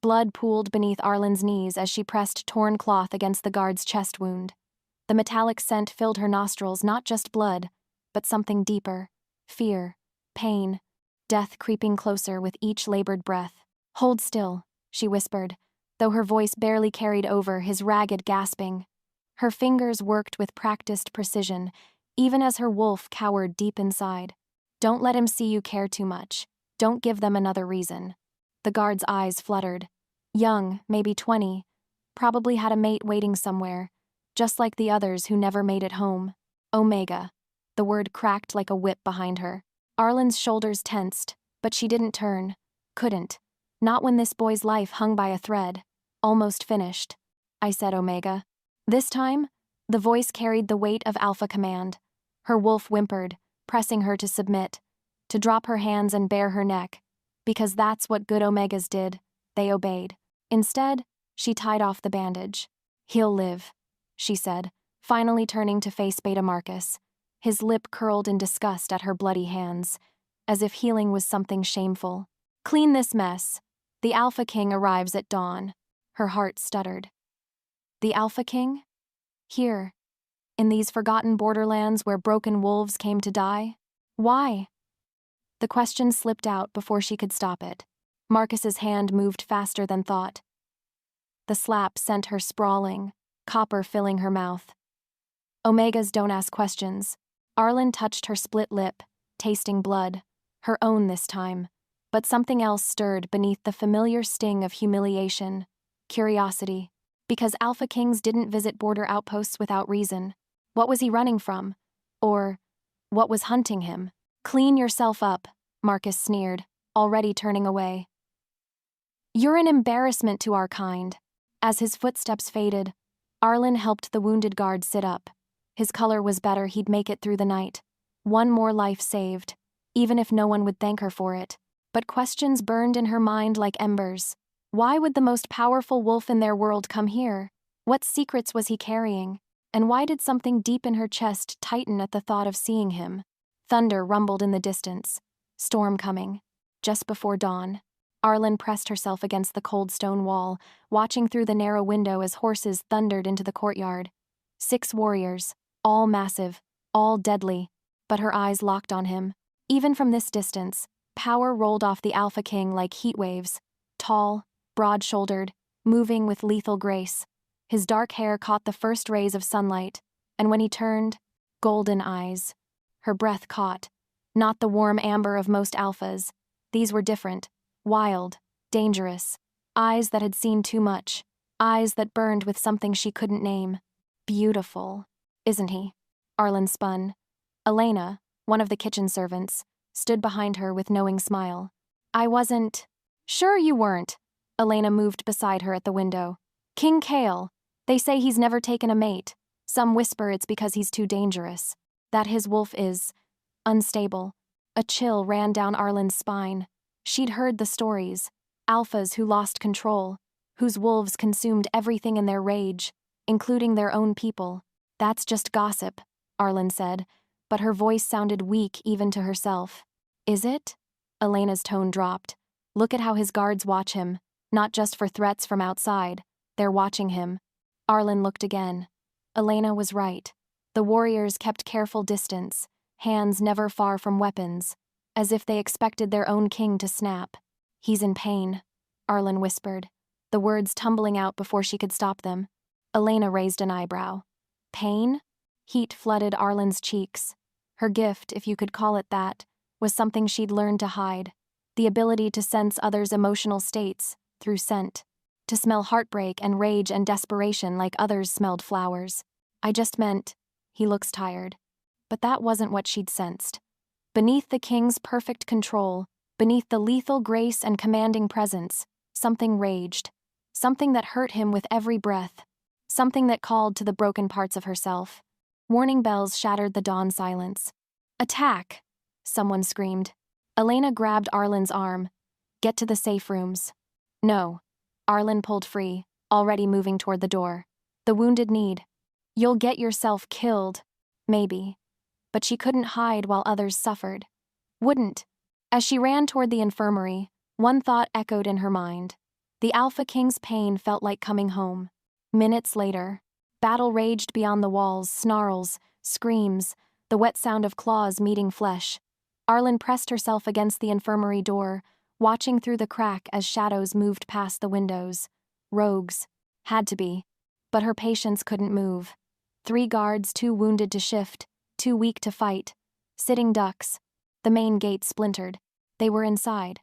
Blood pooled beneath Arlen's knees as she pressed torn cloth against the guard's chest wound. The metallic scent filled her nostrils, not just blood, but something deeper. Fear, pain, death creeping closer with each labored breath. "Hold still," she whispered, though her voice barely carried over his ragged gasping. Her fingers worked with practiced precision, even as her wolf cowered deep inside. "Don't let him see you care too much. Don't give them another reason." The guard's eyes fluttered. Young, maybe 20, probably had a mate waiting somewhere, just like the others who never made it home. Omega. The word cracked like a whip behind her. Arlen's shoulders tensed, but she didn't turn. Couldn't. Not when this boy's life hung by a thread. Almost finished. "I said Omega." This time, the voice carried the weight of alpha command. Her wolf whimpered, pressing her to submit, to drop her hands and bare her neck, because that's what good Omegas did. They obeyed. Instead, she tied off the bandage. "He'll live," she said, finally turning to face Beta Marcus. His lip curled in disgust at her bloody hands, as if healing was something shameful. "Clean this mess. The Alpha King arrives at dawn." Her heart stuttered. The Alpha King? Here, in these forgotten borderlands where broken wolves came to die? Why? The question slipped out before she could stop it. Marcus's hand moved faster than thought. The slap sent her sprawling, copper filling her mouth. Omegas don't ask questions. Arlen touched her split lip, tasting blood, her own this time, but something else stirred beneath the familiar sting of humiliation, curiosity, because Alpha Kings didn't visit border outposts without reason. What was he running from? Or, what was hunting him? "Clean yourself up," Marcus sneered, already turning away. "You're an embarrassment to our kind." As his footsteps faded, Arlen helped the wounded guard sit up. His color was better, he'd make it through the night. One more life saved, even if no one would thank her for it. But questions burned in her mind like embers. Why would the most powerful wolf in their world come here? What secrets was he carrying? And why did something deep in her chest tighten at the thought of seeing him? Thunder rumbled in the distance. Storm coming. Just before dawn. Arlen pressed herself against the cold stone wall, watching through the narrow window as horses thundered into the courtyard. 6 warriors, all massive, all deadly, but her eyes locked on him. Even from this distance, power rolled off the Alpha King like heat waves. Tall, broad-shouldered, moving with lethal grace. His dark hair caught the first rays of sunlight, and when he turned, golden eyes. Her breath caught. Not the warm amber of most alphas. These were different, wild, dangerous. Eyes that had seen too much. Eyes that burned with something she couldn't name. Beautiful, isn't he? Arlen spun. Elena, one of the kitchen servants, stood behind her with knowing smile. "I wasn't..." "Sure you weren't." Elena moved beside her at the window. "King Kale. They say he's never taken a mate. Some whisper it's because he's too dangerous. That his wolf is unstable." A chill ran down Arlen's spine. She'd heard the stories. Alphas who lost control, whose wolves consumed everything in their rage, including their own people. "That's just gossip," Arlen said, but her voice sounded weak even to herself. "Is it?" Elena's tone dropped. "Look at how his guards watch him, not just for threats from outside. They're watching him." Arlen looked again. Elena was right. The warriors kept careful distance, hands never far from weapons, as if they expected their own king to snap. "He's in pain," Arlen whispered, the words tumbling out before she could stop them. Elena raised an eyebrow. Pain? Heat flooded Arlen's cheeks. Her gift, if you could call it that, was something she'd learned to hide. The ability to sense others' emotional states through scent. To smell heartbreak and rage and desperation like others smelled flowers. "I just meant," he looks tired. But that wasn't what she'd sensed. Beneath the king's perfect control, beneath the lethal grace and commanding presence, something raged. Something that hurt him with every breath. Something that called to the broken parts of herself. Warning bells shattered the dawn silence. "Attack!" someone screamed. Elena grabbed Arlen's arm. "Get to the safe rooms." "No." Arlen pulled free, already moving toward the door. "The wounded need." "You'll get yourself killed." Maybe. But she couldn't hide while others suffered. Wouldn't. As she ran toward the infirmary, one thought echoed in her mind. The Alpha King's pain felt like coming home. Minutes later, battle raged beyond the walls, snarls, screams, the wet sound of claws meeting flesh. Arlen pressed herself against the infirmary door, watching through the crack as shadows moved past the windows. Rogues. Had to be. But her patience couldn't move. 3 guards, too wounded to shift, too weak to fight. Sitting ducks. The main gate splintered. They were inside.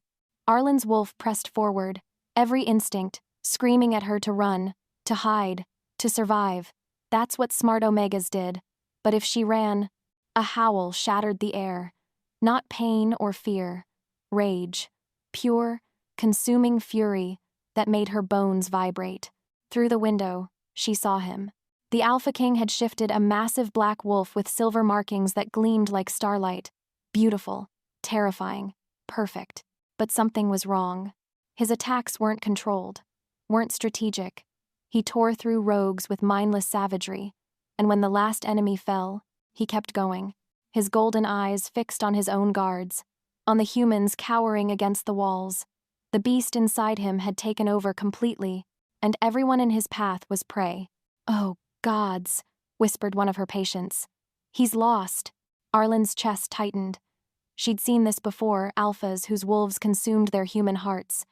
Arlen's wolf pressed forward, every instinct, screaming at her to run, to hide, to survive. That's what smart Omegas did. But if she ran, a howl shattered the air. Not pain or fear. Rage. Pure, consuming fury that made her bones vibrate. Through the window, she saw him. The Alpha King had shifted a massive black wolf with silver markings that gleamed like starlight. Beautiful, terrifying, perfect. But something was wrong. His attacks weren't controlled, weren't strategic. He tore through rogues with mindless savagery, and when the last enemy fell, he kept going, his golden eyes fixed on his own guards, on the humans cowering against the walls. The beast inside him had taken over completely, and everyone in his path was prey. "Oh, gods," whispered one of her patients. "He's lost." Arlen's chest tightened. She'd seen this before, alphas whose wolves consumed their human hearts.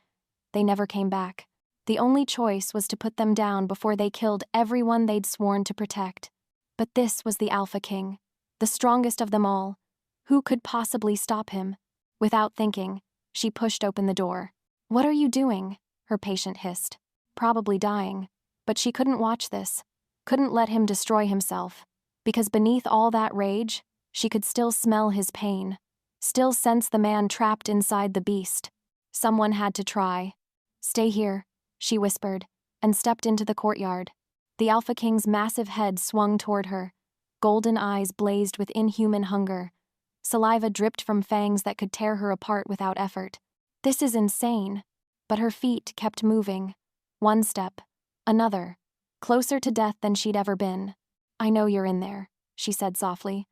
They never came back. The only choice was to put them down before they killed everyone they'd sworn to protect. But this was the Alpha King, the strongest of them all. Who could possibly stop him? Without thinking, she pushed open the door. "What are you doing?" her patient hissed. Probably dying. But she couldn't watch this, couldn't let him destroy himself, because beneath all that rage, she could still smell his pain, still sense the man trapped inside the beast. Someone had to try. "Stay here," she whispered, and stepped into the courtyard. The Alpha King's massive head swung toward her. Golden eyes blazed with inhuman hunger. Saliva dripped from fangs that could tear her apart without effort. This is insane. But her feet kept moving. One step, another, closer to death than she'd ever been. "I know you're in there," she said softly.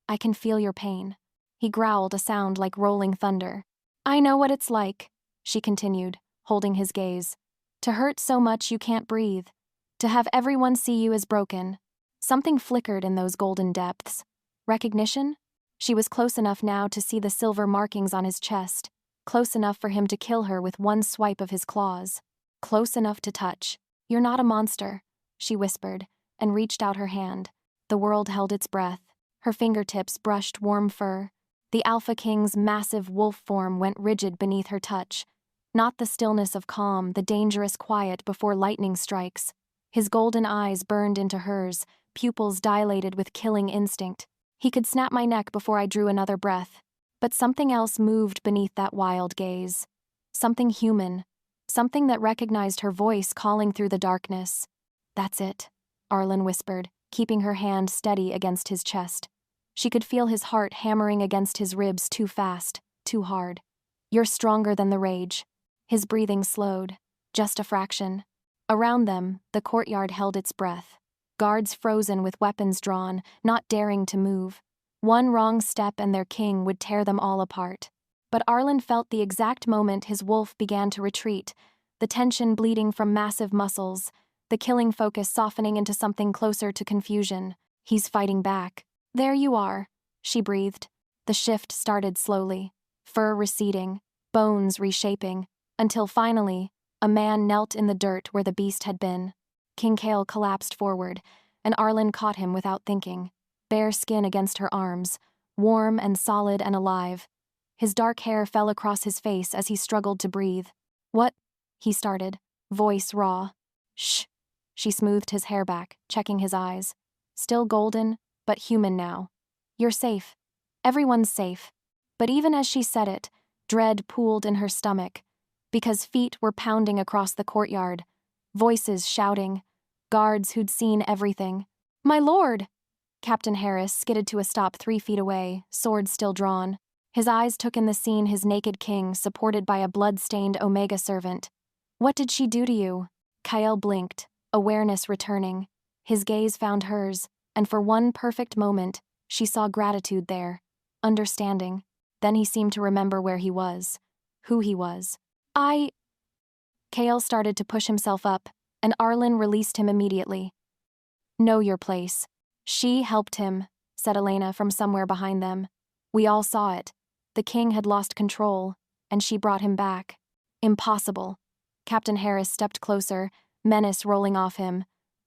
"I can feel your pain." He growled, a sound like rolling thunder. "I know what it's like," she continued, holding his gaze. "To hurt so much you can't breathe. To have everyone see you as broken." Something flickered in those golden depths. Recognition? She was close enough now to see the silver markings on his chest, close enough for him to kill her with one swipe of his claws. Close enough to touch. "You're not a monster," she whispered, and reached out her hand. The world held its breath. Her fingertips brushed warm fur. The Alpha King's massive wolf form went rigid beneath her touch. Not the stillness of calm, the dangerous quiet before lightning strikes. His golden eyes burned into hers, pupils dilated with killing instinct. He could snap my neck before I drew another breath. But something else moved beneath that wild gaze. Something human. Something that recognized her voice calling through the darkness. "That's it," Arlen whispered, keeping her hand steady against his chest. She could feel his heart hammering against his ribs too fast, too hard. "You're stronger than the rage." His breathing slowed, just a fraction. Around them, the courtyard held its breath. Guards frozen with weapons drawn, not daring to move. One wrong step and their king would tear them all apart. But Arlen felt the exact moment his wolf began to retreat, the tension bleeding from massive muscles, the killing focus softening into something closer to confusion. "He's fighting back." "There you are," she breathed. The shift started slowly, fur receding, bones reshaping, until finally, a man knelt in the dirt where the beast had been. King Kale collapsed forward, and Arlen caught him without thinking. Bare skin against her arms, warm and solid and alive. His dark hair fell across his face as he struggled to breathe. "What?" he started, voice raw. "Shh." She smoothed his hair back, checking his eyes. Still golden, but human now. "You're safe. Everyone's safe." But even as she said it, dread pooled in her stomach, because feet were pounding across the courtyard, voices shouting, guards who'd seen everything. "My lord!" Captain Harris skidded to a stop 3 feet away, sword still drawn. His eyes took in the scene, his naked king supported by a blood-stained Omega servant. "What did she do to you?" Kyle blinked, awareness returning. His gaze found hers, and for one perfect moment, she saw gratitude there, understanding. Then he seemed to remember where he was, who he was. Kale started to push himself up, and Arlen released him immediately. Know your place. She helped him, said Elena from somewhere behind them. We all saw it. The king had lost control, and she brought him back. Impossible. Captain Harris stepped closer, menace rolling off him.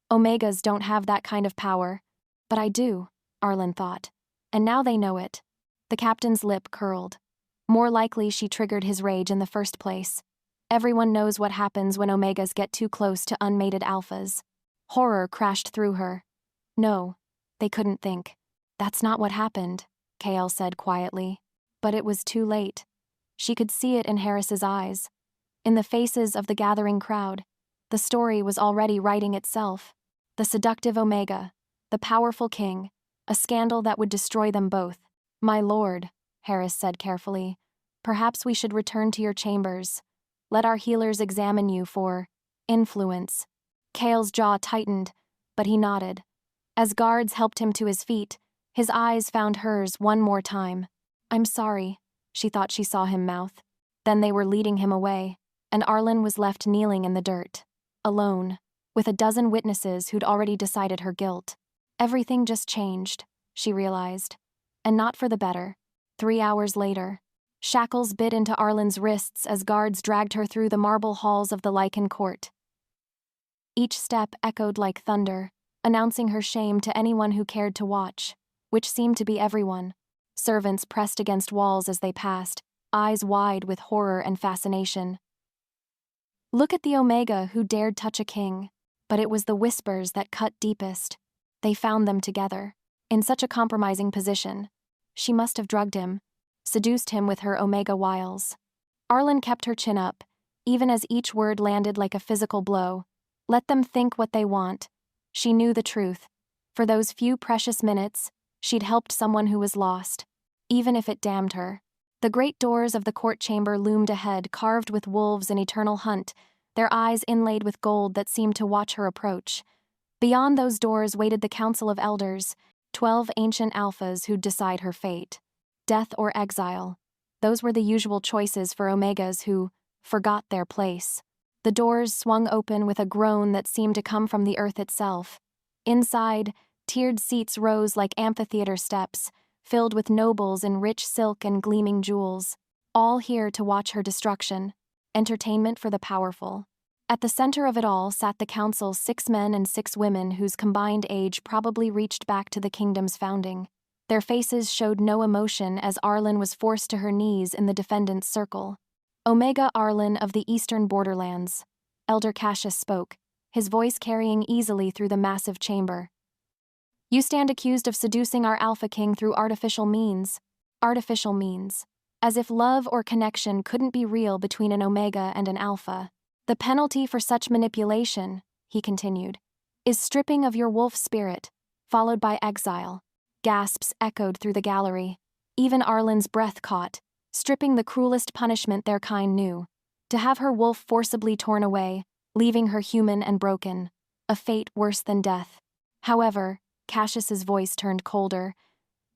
Omegas don't have that kind of power. But I do, Arlen thought. And now they know it. The captain's lip curled. More likely she triggered his rage in the first place. Everyone knows what happens when Omegas get too close to unmated alphas. Horror crashed through her. No, they couldn't think. That's not what happened, Kale said quietly. But it was too late. She could see it in Harris's eyes. In the faces of the gathering crowd. The story was already writing itself. The seductive Omega, the powerful king, a scandal that would destroy them both. My lord, Harris said carefully, perhaps we should return to your chambers. Let our healers examine you for influence. Kale's jaw tightened, but he nodded. As guards helped him to his feet, his eyes found hers one more time. I'm sorry, she thought she saw him mouth. Then they were leading him away, and Arlen was left kneeling in the dirt, alone, with a dozen witnesses who'd already decided her guilt. Everything just changed, she realized, and not for the better. 3 hours later, shackles bit into Arlen's wrists as guards dragged her through the marble halls of the lichen court. Each step echoed like thunder, announcing her shame to anyone who cared to watch, which seemed to be everyone. Servants pressed against walls as they passed, eyes wide with horror and fascination. Look at the Omega who dared touch a king. But it was the whispers that cut deepest. They found them together, in such a compromising position. She must have drugged him, seduced him with her Omega wiles. Arlen kept her chin up, even as each word landed like a physical blow. Let them think what they want. She knew the truth. For those few precious minutes, she'd helped someone who was lost, even if it damned her. The great doors of the court chamber loomed ahead, carved with wolves in eternal hunt, their eyes inlaid with gold that seemed to watch her approach. Beyond those doors waited the Council of Elders, 12 ancient alphas who'd decide her fate. Death or exile. Those were the usual choices for Omegas who forgot their place. The doors swung open with a groan that seemed to come from the earth itself. Inside, tiered seats rose like amphitheater steps, filled with nobles in rich silk and gleaming jewels, all here to watch her destruction. Entertainment for the powerful. At the center of it all sat the council, 6 men and 6 women whose combined age probably reached back to the kingdom's founding. Their faces showed no emotion as Arlen was forced to her knees in the defendant's circle. Omega Arlen of the eastern borderlands. Elder Cassius spoke, his voice carrying easily through the massive chamber. You stand accused of seducing our Alpha King through artificial means. Artificial means. As if love or connection couldn't be real between an Omega and an Alpha. The penalty for such manipulation, he continued, is stripping of your wolf spirit, followed by exile. Gasps echoed through the gallery. Even Arlen's breath caught, stripping the cruelest punishment their kind knew. To have her wolf forcibly torn away, leaving her human and broken. A fate worse than death. However, Cassius's voice turned colder.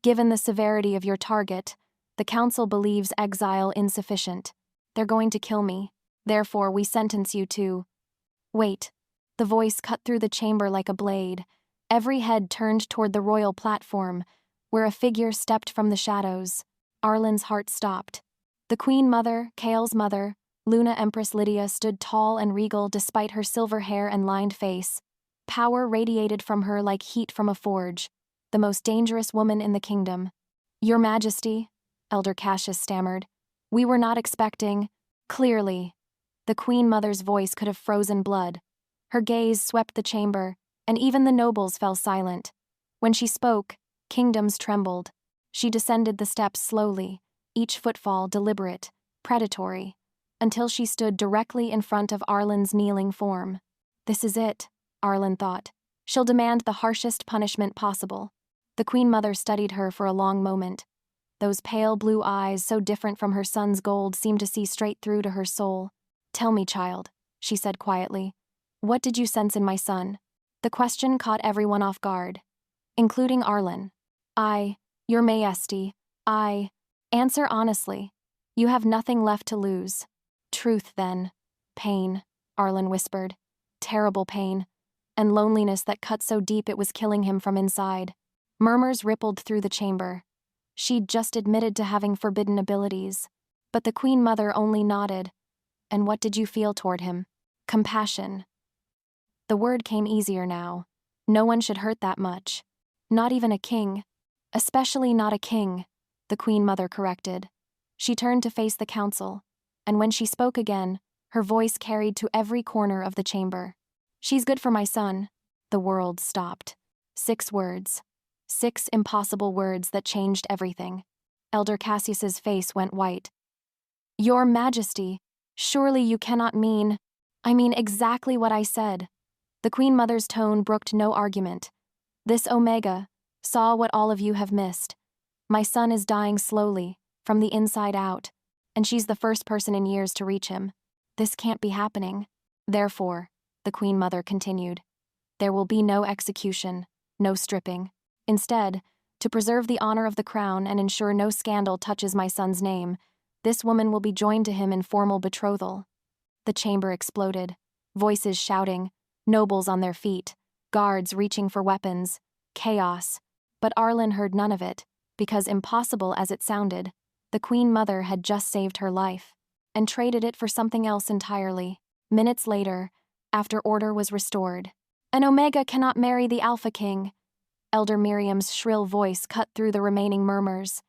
Given the severity of your target, the council believes exile insufficient. They're going to kill me. Therefore, we sentence you to... Wait. The voice cut through the chamber like a blade. Every head turned toward the royal platform, where a figure stepped from the shadows. Arlen's heart stopped. The Queen Mother, Kale's mother, Luna Empress Lydia stood tall and regal despite her silver hair and lined face. Power radiated from her like heat from a forge. The most dangerous woman in the kingdom. Your Majesty, Elder Cassius stammered. We were not expecting... Clearly. The Queen Mother's voice could have frozen blood. Her gaze swept the chamber, and even the nobles fell silent. When she spoke, kingdoms trembled. She descended the steps slowly, each footfall deliberate, predatory, until she stood directly in front of Arlen's kneeling form. This is it, Arlen thought. She'll demand the harshest punishment possible. The Queen Mother studied her for a long moment. Those pale blue eyes, so different from her son's gold, seemed to see straight through to her soul. Tell me, child, she said quietly. What did you sense in my son? The question caught everyone off guard, including Arlen. Your Majesty, Answer honestly. You have nothing left to lose. Truth, then. Pain. Arlen whispered. Terrible pain, and loneliness that cut so deep it was killing him from inside. Murmurs rippled through the chamber. She'd just admitted to having forbidden abilities. But the Queen Mother only nodded. And what did you feel toward him? Compassion. The word came easier now. No one should hurt that much. Not even a king. Especially not a king, the Queen Mother corrected. She turned to face the council, and when she spoke again, her voice carried to every corner of the chamber. She's good for my son. The world stopped. 6 words. 6 impossible words that changed everything. Elder Cassius's face went white. Your Majesty, surely you cannot mean— I mean exactly what I said. The Queen Mother's tone brooked no argument. This Omega saw what all of you have missed. My son is dying slowly, from the inside out, and she's the first person in years to reach him. This can't be happening. Therefore, the Queen Mother continued, there will be no execution, no stripping. Instead, to preserve the honor of the crown and ensure no scandal touches my son's name, this woman will be joined to him in formal betrothal. The chamber exploded, voices shouting, nobles on their feet, guards reaching for weapons, chaos. But Arlen heard none of it, because impossible as it sounded, the Queen Mother had just saved her life, and traded it for something else entirely. Minutes later, after order was restored, an Omega cannot marry the Alpha King. Elder Miriam's shrill voice cut through the remaining murmurs.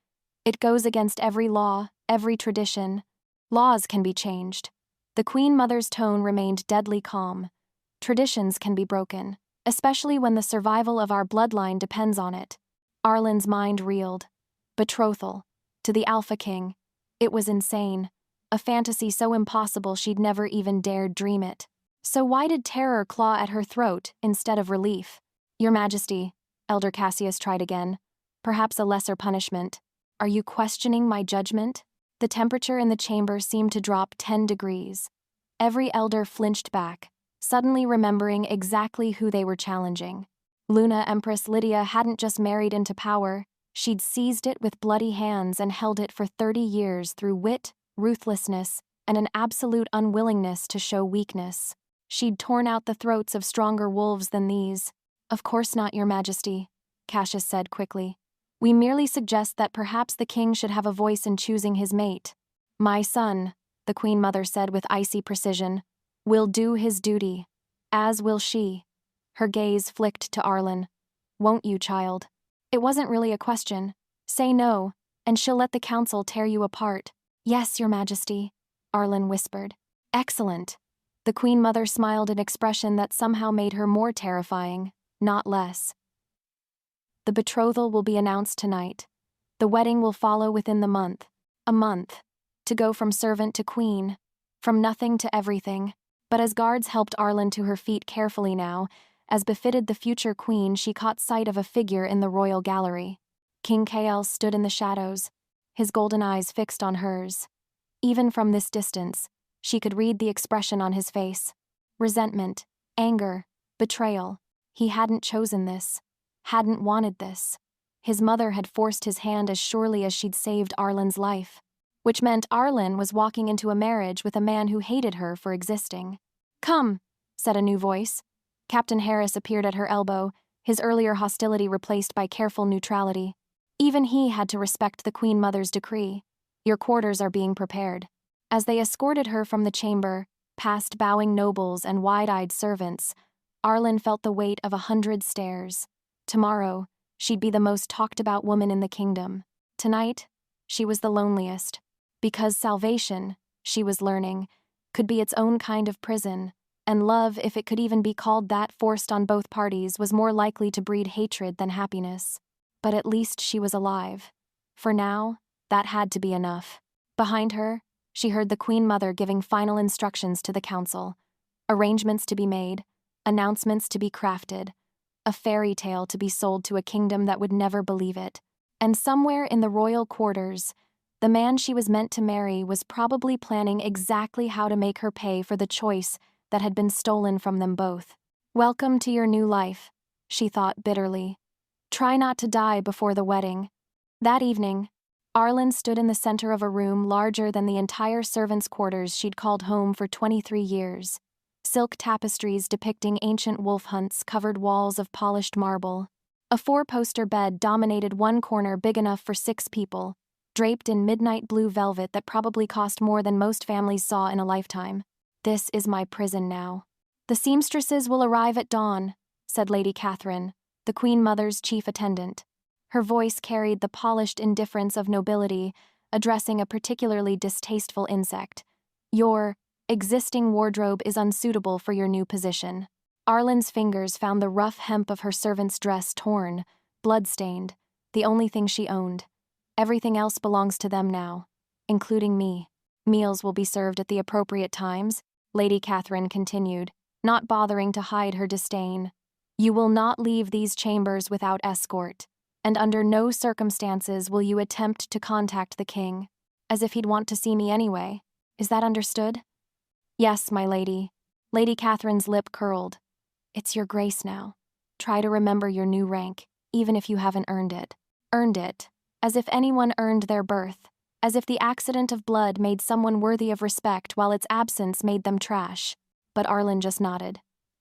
It goes against every law, every tradition. Laws can be changed. The Queen Mother's tone remained deadly calm. Traditions can be broken, especially when the survival of our bloodline depends on it. Arlen's mind reeled. Betrothal. To the Alpha King. It was insane. A fantasy so impossible she'd never even dared dream it. So why did terror claw at her throat instead of relief? Your Majesty, Elder Cassius tried again. Perhaps a lesser punishment. Are you questioning my judgment? The temperature in the chamber seemed to drop 10 degrees. Every elder flinched back, suddenly remembering exactly who they were challenging. Luna Empress Lydia hadn't just married into power, she'd seized it with bloody hands and held it for 30 years through wit, ruthlessness, and an absolute unwillingness to show weakness. She'd torn out the throats of stronger wolves than these. Of course not, Your Majesty, Cassius said quickly. We merely suggest that perhaps the king should have a voice in choosing his mate. My son, the Queen Mother said with icy precision, will do his duty, as will she. Her gaze flicked to Arlen. Won't you, child? It wasn't really a question. Say no, and she'll let the council tear you apart. Yes, Your Majesty, Arlen whispered. Excellent. The Queen Mother smiled an expression that somehow made her more terrifying, not less. The betrothal will be announced tonight. The wedding will follow within the month. A month. To go from servant to queen. From nothing to everything. But as guards helped Arlen to her feet carefully now, as befitted the future queen, she caught sight of a figure in the royal gallery. King Kael stood in the shadows, his golden eyes fixed on hers. Even from this distance, she could read the expression on his face. Resentment, anger, betrayal. He hadn't chosen this. Hadn't wanted this. His mother had forced his hand as surely as she'd saved Arlen's life. Which meant Arlen was walking into a marriage with a man who hated her for existing. Come, said a new voice. Captain Harris appeared at her elbow, his earlier hostility replaced by careful neutrality. Even he had to respect the Queen Mother's decree. Your quarters are being prepared. As they escorted her from the chamber, past bowing nobles and wide-eyed servants, Arlen felt the weight of 100 stares. Tomorrow, she'd be the most talked-about woman in the kingdom. Tonight, she was the loneliest. Because salvation, she was learning, could be its own kind of prison, and love, if it could even be called that, forced on both parties, was more likely to breed hatred than happiness. But at least she was alive. For now, that had to be enough. Behind her, she heard the Queen Mother giving final instructions to the council. Arrangements to be made, announcements to be crafted, a fairy tale to be sold to a kingdom that would never believe it. And somewhere in the royal quarters, the man she was meant to marry was probably planning exactly how to make her pay for the choice that had been stolen from them both. Welcome to your new life, she thought bitterly. Try not to die before the wedding. That evening, Arlen stood in the center of a room larger than the entire servants' quarters she'd called home for 23 years. Silk tapestries depicting ancient wolf hunts covered walls of polished marble. A 4-poster bed dominated one corner big enough for 6 people, draped in midnight blue velvet that probably cost more than most families saw in a lifetime. This is my prison now. The seamstresses will arrive at dawn, said Lady Catherine, the Queen Mother's chief attendant. Her voice carried the polished indifference of nobility, addressing a particularly distasteful insect. Your existing wardrobe is unsuitable for your new position. Arlen's fingers found the rough hemp of her servant's dress torn, blood-stained, the only thing she owned. Everything else belongs to them now, including me. Meals will be served at the appropriate times, Lady Catherine continued, not bothering to hide her disdain. You will not leave these chambers without escort, and under no circumstances will you attempt to contact the king, as if he'd want to see me anyway. Is that understood? Yes, my lady. Lady Catherine's lip curled. It's your grace now. Try to remember your new rank, even if you haven't earned it. Earned it, as if anyone earned their birth, as if the accident of blood made someone worthy of respect while its absence made them trash. But Arlen just nodded.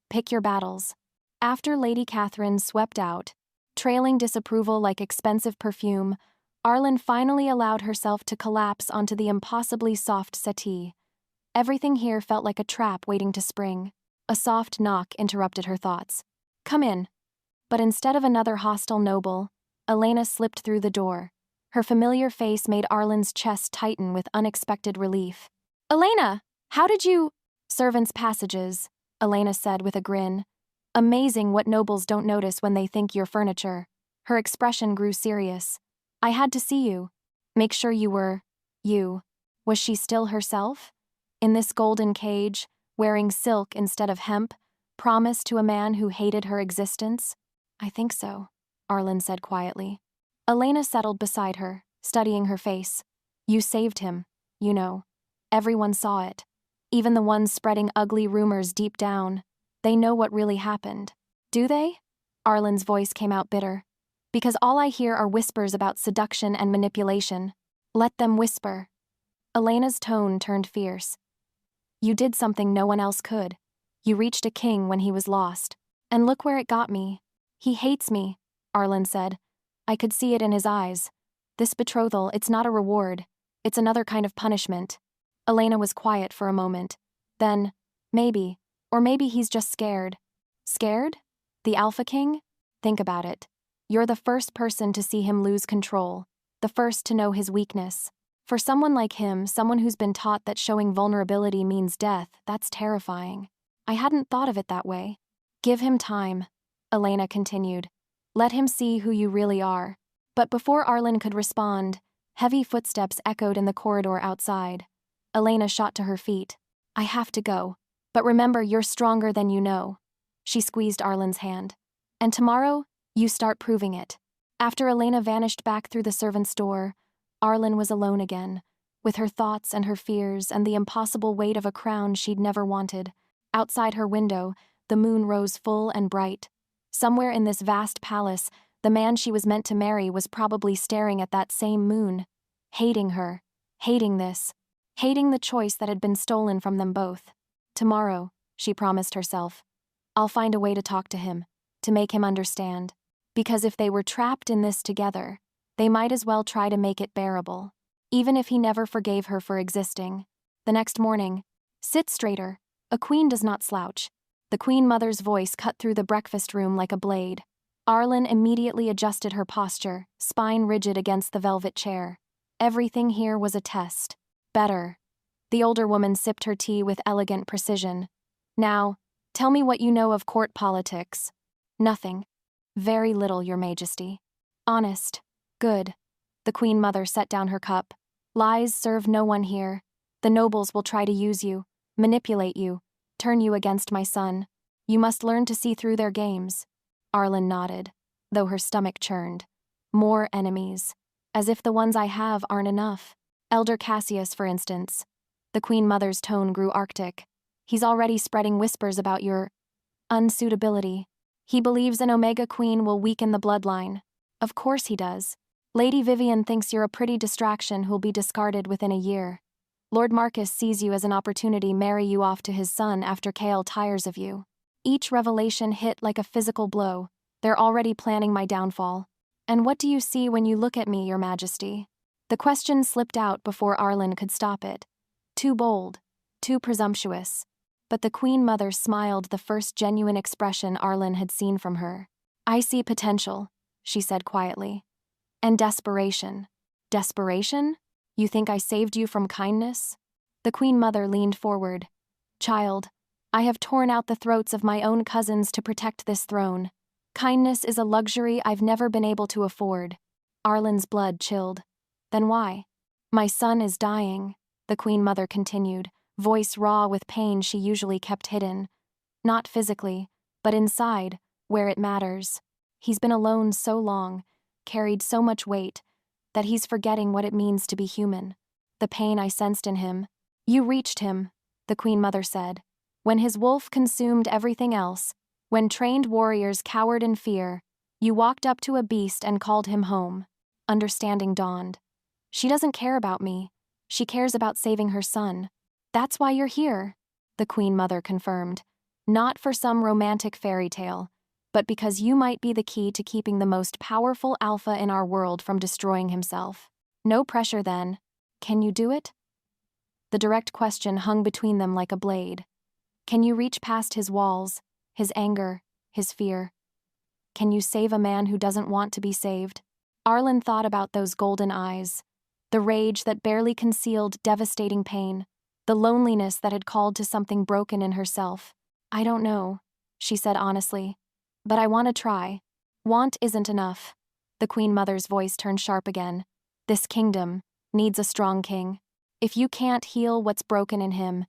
Pick your battles. After Lady Catherine swept out, trailing disapproval like expensive perfume, Arlen finally allowed herself to collapse onto the impossibly soft settee. Everything here felt like a trap waiting to spring. A soft knock interrupted her thoughts. Come in. But instead of another hostile noble, Elena slipped through the door. Her familiar face made Arlen's chest tighten with unexpected relief. Elena, how did you— Servants' passages, Elena said with a grin. Amazing what nobles don't notice when they think you're furniture. Her expression grew serious. I had to see you. Make sure you were— you. Was she still herself? In this golden cage, wearing silk instead of hemp, promised to a man who hated her existence? I think so, Arlen said quietly. Elena settled beside her, studying her face. You saved him, you know. Everyone saw it. Even the ones spreading ugly rumors deep down. They know what really happened. Do they? Arlen's voice came out bitter. Because all I hear are whispers about seduction and manipulation. Let them whisper. Elena's tone turned fierce. You did something no one else could. You reached a king when he was lost. And look where it got me. He hates me, Arlen said. I could see it in his eyes. This betrothal, it's not a reward. It's another kind of punishment. Elena was quiet for a moment. Then, maybe, or maybe he's just scared. Scared? The Alpha King? Think about it. You're the first person to see him lose control, the first to know his weakness. For someone like him, someone who's been taught that showing vulnerability means death, that's terrifying. I hadn't thought of it that way. Give him time, Elena continued. Let him see who you really are. But before Arlen could respond, heavy footsteps echoed in the corridor outside. Elena shot to her feet. I have to go. But remember, you're stronger than you know. She squeezed Arlen's hand. And tomorrow, you start proving it. After Elena vanished back through the servant's door, Arlen was alone again, with her thoughts and her fears and the impossible weight of a crown she'd never wanted. Outside her window, the moon rose full and bright. Somewhere in this vast palace, the man she was meant to marry was probably staring at that same moon, hating her, hating this, hating the choice that had been stolen from them both. Tomorrow, she promised herself, I'll find a way to talk to him, to make him understand. Because if they were trapped in this together, they might as well try to make it bearable, even if he never forgave her for existing. The next morning, sit straighter, a queen does not slouch. The Queen Mother's voice cut through the breakfast room like a blade. Arlen immediately adjusted her posture, spine rigid against the velvet chair. Everything here was a test. Better. The older woman sipped her tea with elegant precision. Now, tell me what you know of court politics. Nothing. Very little, Your Majesty. Honest. Good. The Queen Mother set down her cup. Lies serve no one here. The nobles will try to use you, manipulate you, turn you against my son. You must learn to see through their games. Arlen nodded, though her stomach churned. More enemies. As if the ones I have aren't enough. Elder Cassius, for instance. The Queen Mother's tone grew arctic. He's already spreading whispers about your unsuitability. He believes an Omega Queen will weaken the bloodline. Of course he does. Lady Vivian thinks you're a pretty distraction who'll be discarded within a year. Lord Marcus sees you as an opportunity marry you off to his son after Kale tires of you. Each revelation hit like a physical blow. They're already planning my downfall. And what do you see when you look at me, Your Majesty? The question slipped out before Arlen could stop it. Too bold, too presumptuous. But the Queen Mother smiled, the first genuine expression Arlen had seen from her. I see potential, she said quietly. And desperation. Desperation? You think I saved you from kindness? The Queen Mother leaned forward. Child, I have torn out the throats of my own cousins to protect this throne. Kindness is a luxury I've never been able to afford. Arlen's blood chilled. Then why? My son is dying, the Queen Mother continued, voice raw with pain she usually kept hidden. Not physically, but inside, where it matters. He's been alone so long, carried so much weight, that he's forgetting what it means to be human. The pain I sensed in him. You reached him, the Queen Mother said. When his wolf consumed everything else, when trained warriors cowered in fear, you walked up to a beast and called him home. Understanding dawned. She doesn't care about me. She cares about saving her son. That's why you're here, the Queen Mother confirmed. Not for some romantic fairy tale, but because you might be the key to keeping the most powerful alpha in our world from destroying himself. No pressure then. Can you do it? The direct question hung between them like a blade. Can you reach past his walls, his anger, his fear? Can you save a man who doesn't want to be saved? Arlen thought about those golden eyes, the rage that barely concealed devastating pain, the loneliness that had called to something broken in herself. I don't know, she said honestly, but I want to try. Want isn't enough. The Queen Mother's voice turned sharp again. This kingdom needs a strong king. If you can't heal what's broken in him,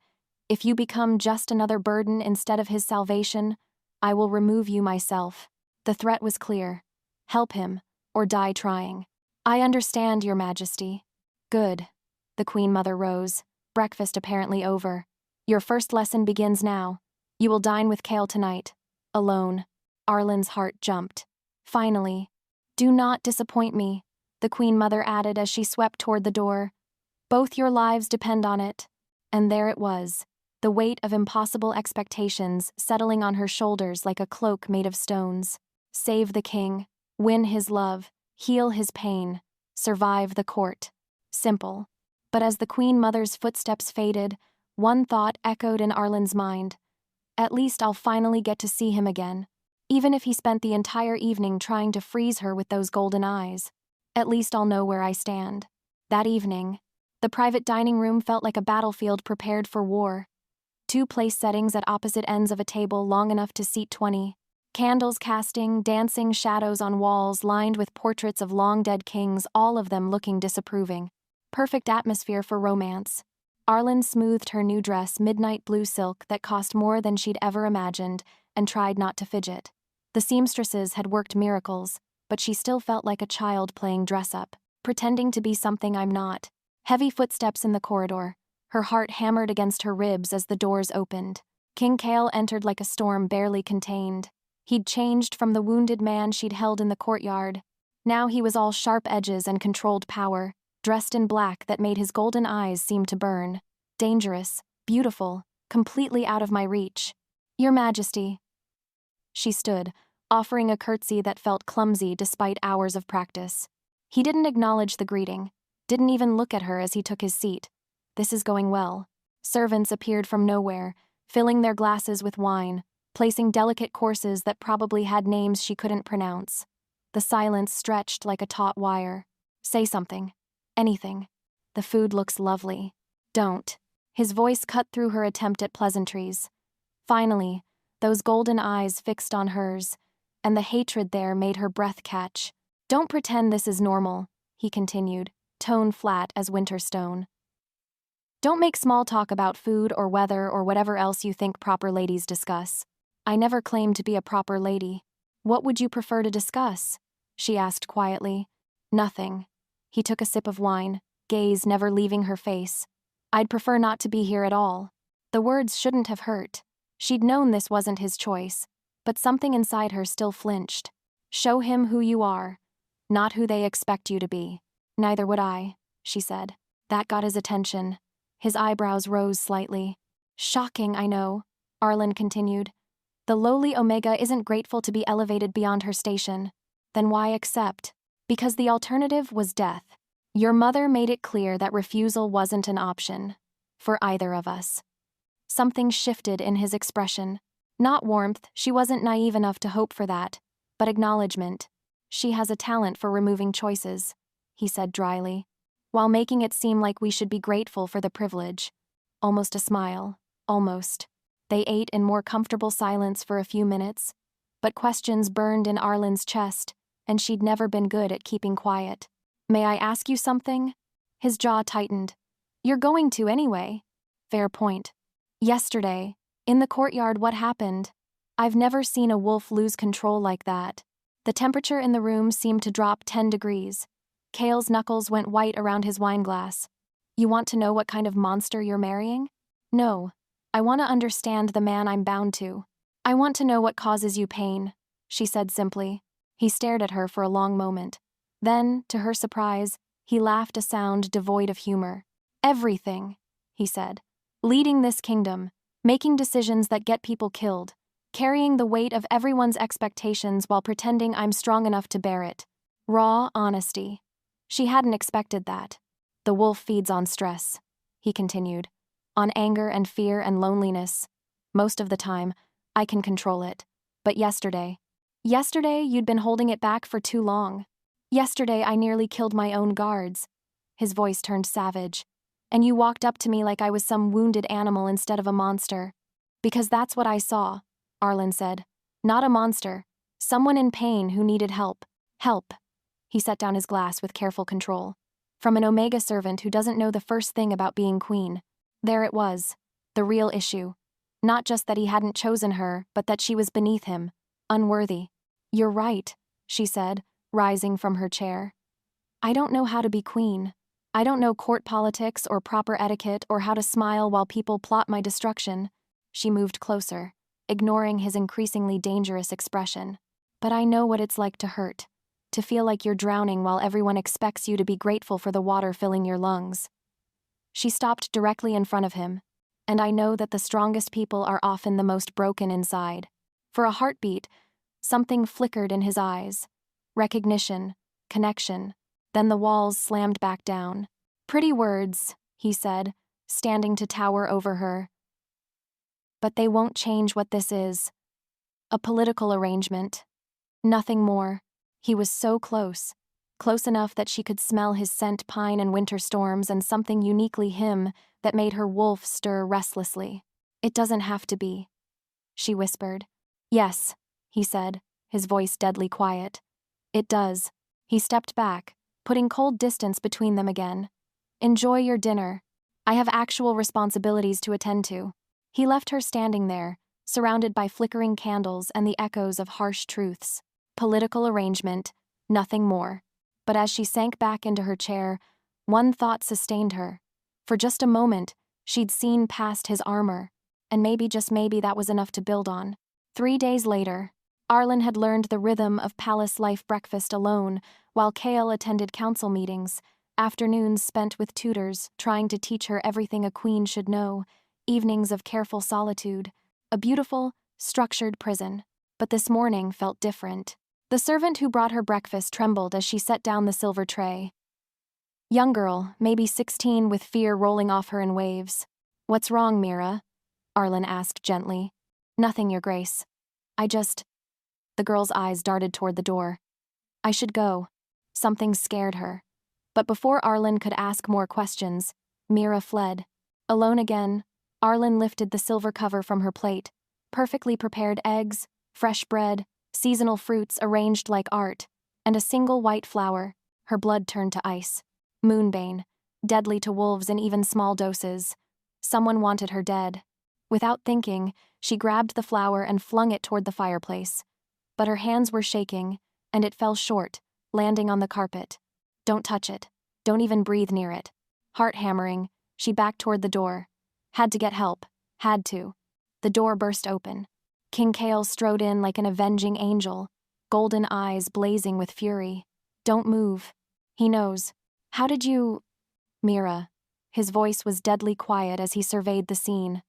if you become just another burden instead of his salvation, I will remove you myself. The threat was clear. Help him, or die trying. I understand, Your Majesty. Good. The Queen Mother rose, breakfast apparently over. Your first lesson begins now. You will dine with Kale tonight. Alone. Arlen's heart jumped. Finally. Do not disappoint me, the Queen Mother added as she swept toward the door. Both your lives depend on it. And there it was. The weight of impossible expectations settling on her shoulders like a cloak made of stones. Save the king, win his love, heal his pain, survive the court. Simple. But as the Queen Mother's footsteps faded, one thought echoed in Arlen's mind. At least I'll finally get to see him again. Even if he spent the entire evening trying to freeze her with those golden eyes. At least I'll know where I stand. That evening, the private dining room felt like a battlefield prepared for war. 2 place settings at opposite ends of a table long enough to seat 20. Candles casting, dancing shadows on walls lined with portraits of long-dead kings, all of them looking disapproving. Perfect atmosphere for romance. Arlen smoothed her new dress, midnight blue silk that cost more than she'd ever imagined, and tried not to fidget. The seamstresses had worked miracles, but she still felt like a child playing dress-up, pretending to be something I'm not. Heavy footsteps in the corridor. Her heart hammered against her ribs as the doors opened. King Kale entered like a storm barely contained. He'd changed from the wounded man she'd held in the courtyard. Now he was all sharp edges and controlled power, dressed in black that made his golden eyes seem to burn. Dangerous, beautiful, completely out of my reach. Your Majesty. She stood, offering a curtsy that felt clumsy despite hours of practice. He didn't acknowledge the greeting, didn't even look at her as he took his seat. This is going well. Servants appeared from nowhere, filling their glasses with wine, placing delicate courses that probably had names she couldn't pronounce. The silence stretched like a taut wire. Say something. Anything. The food looks lovely. Don't. His voice cut through her attempt at pleasantries. Finally, those golden eyes fixed on hers, and the hatred there made her breath catch. Don't pretend this is normal, he continued, tone flat as winter stone. Don't make small talk about food or weather or whatever else you think proper ladies discuss. I never claimed to be a proper lady. What would you prefer to discuss? She asked quietly. Nothing. He took a sip of wine, gaze never leaving her face. I'd prefer not to be here at all. The words shouldn't have hurt. She'd known this wasn't his choice, but something inside her still flinched. Show him who you are, not who they expect you to be. Neither would I, she said. That got his attention. His eyebrows rose slightly. Shocking, I know, Arlen continued. The lowly Omega isn't grateful to be elevated beyond her station. Then why accept? Because the alternative was death. Your mother made it clear that refusal wasn't an option. For either of us. Something shifted in his expression. Not warmth, she wasn't naive enough to hope for that, but acknowledgement. She has a talent for removing choices, he said dryly, while making it seem like we should be grateful for the privilege. Almost a smile, almost. They ate in more comfortable silence for a few minutes, but questions burned in Arlen's chest, and she'd never been good at keeping quiet. May I ask you something? His jaw tightened. You're going to anyway. Fair point. Yesterday, in the courtyard, what happened? I've never seen a wolf lose control like that. The temperature in the room seemed to drop 10 degrees. Kale's knuckles went white around his wineglass. You want to know what kind of monster you're marrying? No. I want to understand the man I'm bound to. I want to know what causes you pain, she said simply. He stared at her for a long moment. Then, to her surprise, he laughed a sound devoid of humor. Everything, he said. Leading this kingdom, making decisions that get people killed, carrying the weight of everyone's expectations while pretending I'm strong enough to bear it. Raw honesty. She hadn't expected that. The wolf feeds on stress, he continued. On anger and fear and loneliness. Most of the time, I can control it. But yesterday you'd been holding it back for too long. Yesterday I nearly killed my own guards. His voice turned savage. And you walked up to me like I was some wounded animal instead of a monster. Because that's what I saw, Arlen said. Not a monster. Someone in pain who needed help. Help. He set down his glass with careful control. From an Omega servant who doesn't know the first thing about being queen. There it was. The real issue. Not just that he hadn't chosen her, but that she was beneath him. Unworthy. You're right, she said, rising from her chair. I don't know how to be queen. I don't know court politics or proper etiquette or how to smile while people plot my destruction. She moved closer, ignoring his increasingly dangerous expression. But I know what it's like to hurt. To feel like you're drowning while everyone expects you to be grateful for the water filling your lungs. She stopped directly in front of him. And I know that the strongest people are often the most broken inside. For a heartbeat, something flickered in his eyes. Recognition, connection. Then the walls slammed back down. Pretty words, he said, standing to tower over her. But they won't change what this is. A political arrangement. Nothing more. He was so close. Close enough that she could smell his scent, pine and winter storms, and something uniquely him that made her wolf stir restlessly. It doesn't have to be, she whispered. Yes, he said, his voice deadly quiet. It does. He stepped back, putting cold distance between them again. Enjoy your dinner. I have actual responsibilities to attend to. He left her standing there, surrounded by flickering candles and the echoes of harsh truths. Political arrangement, nothing more. But as she sank back into her chair, one thought sustained her. For just a moment, she'd seen past his armor, and maybe, just maybe, that was enough to build on. 3 days later, Arlen had learned the rhythm of palace life: breakfast alone, while Kale attended council meetings, afternoons spent with tutors, trying to teach her everything a queen should know, evenings of careful solitude, a beautiful, structured prison. But this morning felt different. The servant who brought her breakfast trembled as she set down the silver tray. Young girl, maybe 16, with fear rolling off her in waves. What's wrong, Mira? Arlen asked gently. Nothing, Your Grace. The girl's eyes darted toward the door. I should go. Something scared her. But before Arlen could ask more questions, Mira fled. Alone again, Arlen lifted the silver cover from her plate. Perfectly prepared eggs, fresh bread, seasonal fruits arranged like art, and a single white flower. Her blood turned to ice. Moonbane, deadly to wolves in even small doses. Someone wanted her dead. Without thinking, she grabbed the flower and flung it toward the fireplace. But her hands were shaking, and it fell short, landing on the carpet. Don't touch it. Don't even breathe near it. Heart hammering, she backed toward the door. Had to get help. Had to. The door burst open. King Kale strode in like an avenging angel, golden eyes blazing with fury. Don't move. He knows. How did you... Mira, His voice was deadly quiet as he surveyed the scene.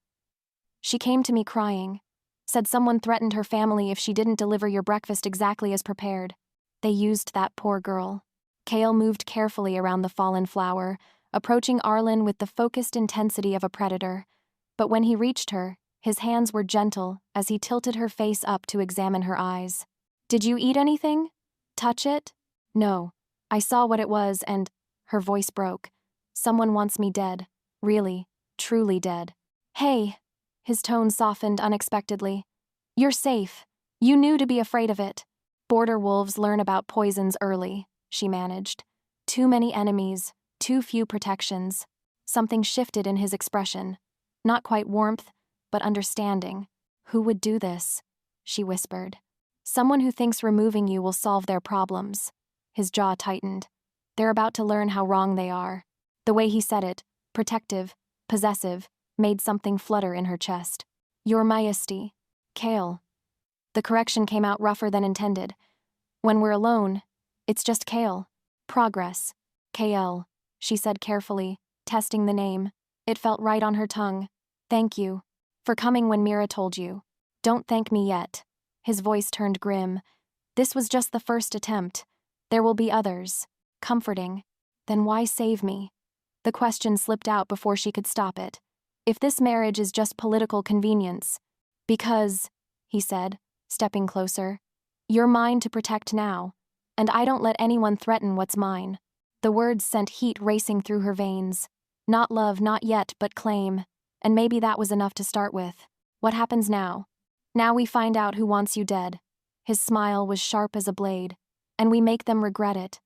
She came to me crying. Said someone threatened her family if she didn't deliver your breakfast exactly as prepared. They used that poor girl. Kale moved carefully around the fallen flower, approaching Arlen with the focused intensity of a predator. But when he reached her, his hands were gentle as he tilted her face up to examine her eyes. Did you eat anything? Touch it? No. I saw what it was and… Her voice broke. Someone wants me dead. Really, truly dead. Hey! His tone softened unexpectedly. You're safe. You knew to be afraid of it. Border wolves learn about poisons early, she managed. Too many enemies, too few protections. Something shifted in his expression. Not quite warmth, but understanding. Who would do this? She whispered. Someone who thinks removing you will solve their problems. His jaw tightened. They're about to learn how wrong they are. The way he said it, protective, possessive, made something flutter in her chest. Your Majesty. Kale. The correction came out rougher than intended. When we're alone, it's just Kale. Progress. KL, she said carefully, testing the name. It felt right on her tongue. Thank you. For coming when Mira told you. Don't thank me yet. His voice turned grim. This was just the first attempt. There will be others. Comforting. Then why save me? The question slipped out before she could stop it. If this marriage is just political convenience. Because, he said, stepping closer, you're mine to protect now, and I don't let anyone threaten what's mine. The words sent heat racing through her veins. Not love, not yet, but claim. And maybe that was enough to start with. What happens now? Now we find out who wants you dead. His smile was sharp as a blade. And we make them regret it.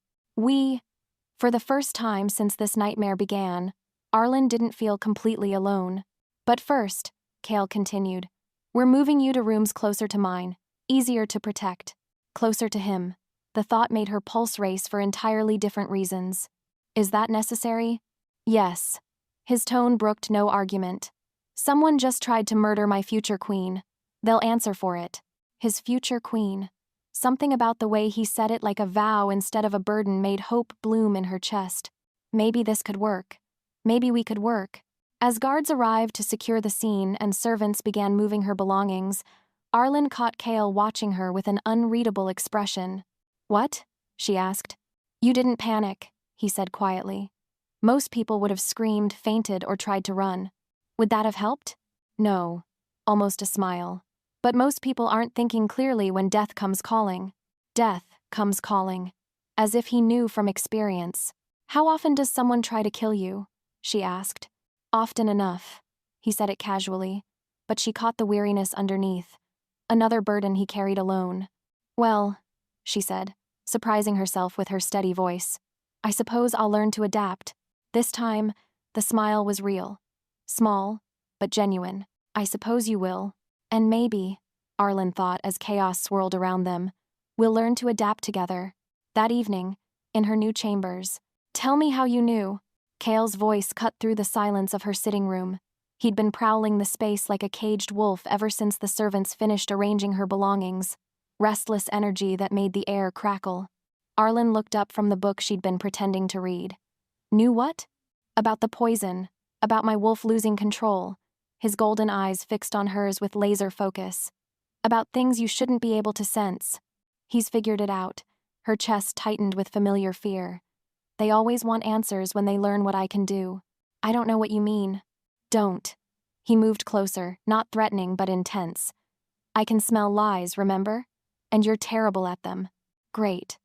For the first time since this nightmare began, Arlen didn't feel completely alone. But first, Kale continued, we're moving you to rooms closer to mine, easier to protect, closer to him. The thought made her pulse race for entirely different reasons. Is that necessary? Yes. His tone brooked no argument. Someone just tried to murder my future queen. They'll answer for it. His future queen. Something about the way he said it like a vow instead of a burden made hope bloom in her chest. Maybe this could work. Maybe we could work. As guards arrived to secure the scene and servants began moving her belongings, Arlen caught Kale watching her with an unreadable expression. What? She asked. You didn't panic, he said quietly. Most people would have screamed, fainted, or tried to run. Would that have helped? No. Almost a smile. But most people aren't thinking clearly when death comes calling. Death comes calling. As if he knew from experience. How often does someone try to kill you? She asked. Often enough. He said it casually, but she caught the weariness underneath. Another burden he carried alone. Well, she said, surprising herself with her steady voice. I suppose I'll learn to adapt. This time, the smile was real. Small, but genuine. I suppose you will. And maybe, Arlen thought as chaos swirled around them, we'll learn to adapt together. That evening, in her new chambers. Tell me how you knew. Kale's voice cut through the silence of her sitting room. He'd been prowling the space like a caged wolf ever since the servants finished arranging her belongings. Restless energy that made the air crackle. Arlen looked up from the book she'd been pretending to read. Knew what? About the poison. About my wolf losing control. His golden eyes fixed on hers with laser focus. About things you shouldn't be able to sense. He's figured it out. Her chest tightened with familiar fear. They always want answers when they learn what I can do. I don't know what you mean. Don't. He moved closer, not threatening but intense. I can smell lies, remember? And you're terrible at them. Great.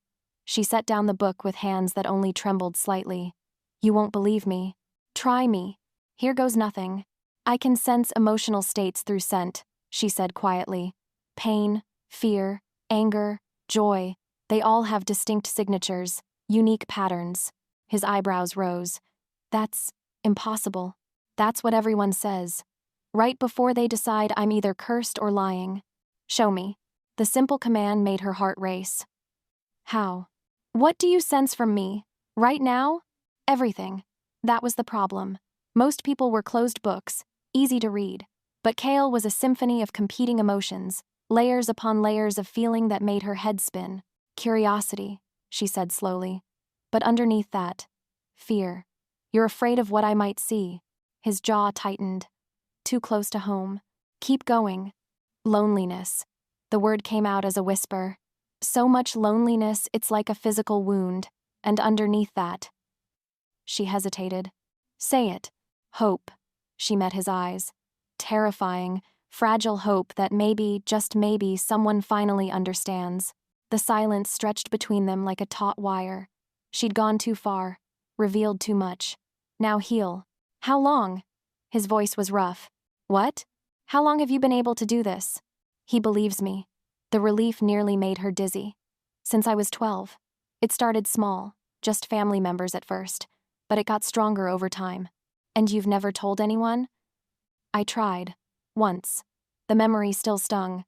She set down the book with hands that only trembled slightly. You won't believe me. Try me. Here goes nothing. I can sense emotional states through scent, she said quietly. Pain, fear, anger, joy, they all have distinct signatures, unique patterns. His eyebrows rose. That's impossible. That's what everyone says. Right before they decide I'm either cursed or lying. Show me. The simple command made her heart race. How? What do you sense from me? Right now? Everything. That was the problem. Most people were closed books, easy to read. But Kale was a symphony of competing emotions, layers upon layers of feeling that made her head spin. Curiosity, she said slowly. But underneath that, fear. You're afraid of what I might see. His jaw tightened. Too close to home. Keep going. Loneliness. The word came out as a whisper. So much loneliness, it's like a physical wound. And underneath that. She hesitated. Say it. Hope. She met his eyes. Terrifying, fragile hope that maybe, just maybe, someone finally understands. The silence stretched between them like a taut wire. She'd gone too far, revealed too much. Now heal. How long? His voice was rough. What? How long have you been able to do this? He believes me. The relief nearly made her dizzy. Since I was 12. It started small, just family members at first, but it got stronger over time. And you've never told anyone? I tried. Once. The memory still stung.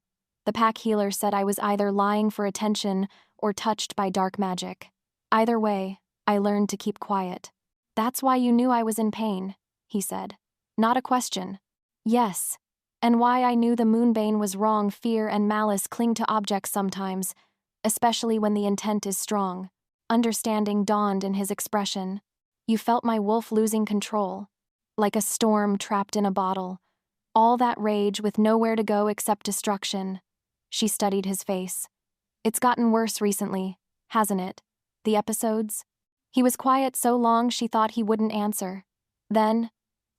The pack healer said I was either lying for attention or touched by dark magic. Either way, I learned to keep quiet. That's why you knew I was in pain, he said. Not a question. Yes. And why I knew the moonbane was wrong. Fear and malice cling to objects sometimes, especially when the intent is strong. Understanding dawned in his expression. You felt my wolf losing control. Like a storm trapped in a bottle. All that rage with nowhere to go except destruction. She studied his face. It's gotten worse recently, hasn't it? The episodes? He was quiet so long she thought he wouldn't answer. Then,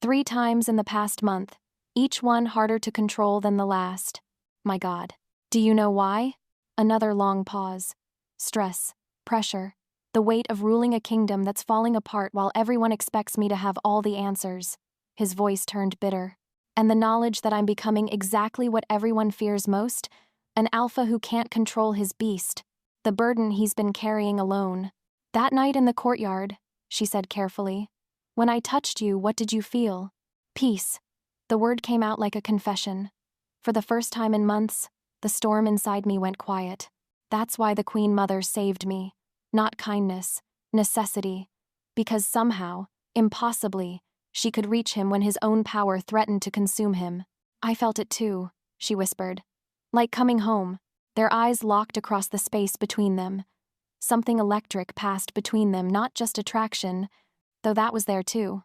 3 times in the past month, each one harder to control than the last. My God. Do you know why? Another long pause. Stress, pressure, the weight of ruling a kingdom that's falling apart while everyone expects me to have all the answers. His voice turned bitter. And the knowledge that I'm becoming exactly what everyone fears most, an alpha who can't control his beast. The burden he's been carrying alone. That night in the courtyard, she said carefully. When I touched you, what did you feel? Peace. The word came out like a confession. For the first time in months, the storm inside me went quiet. That's why the Queen Mother saved me. Not kindness, necessity. Because somehow, impossibly, she could reach him when his own power threatened to consume him. I felt it too, she whispered. Like coming home. Their eyes locked across the space between them. Something electric passed between them, not just attraction, though that was there too.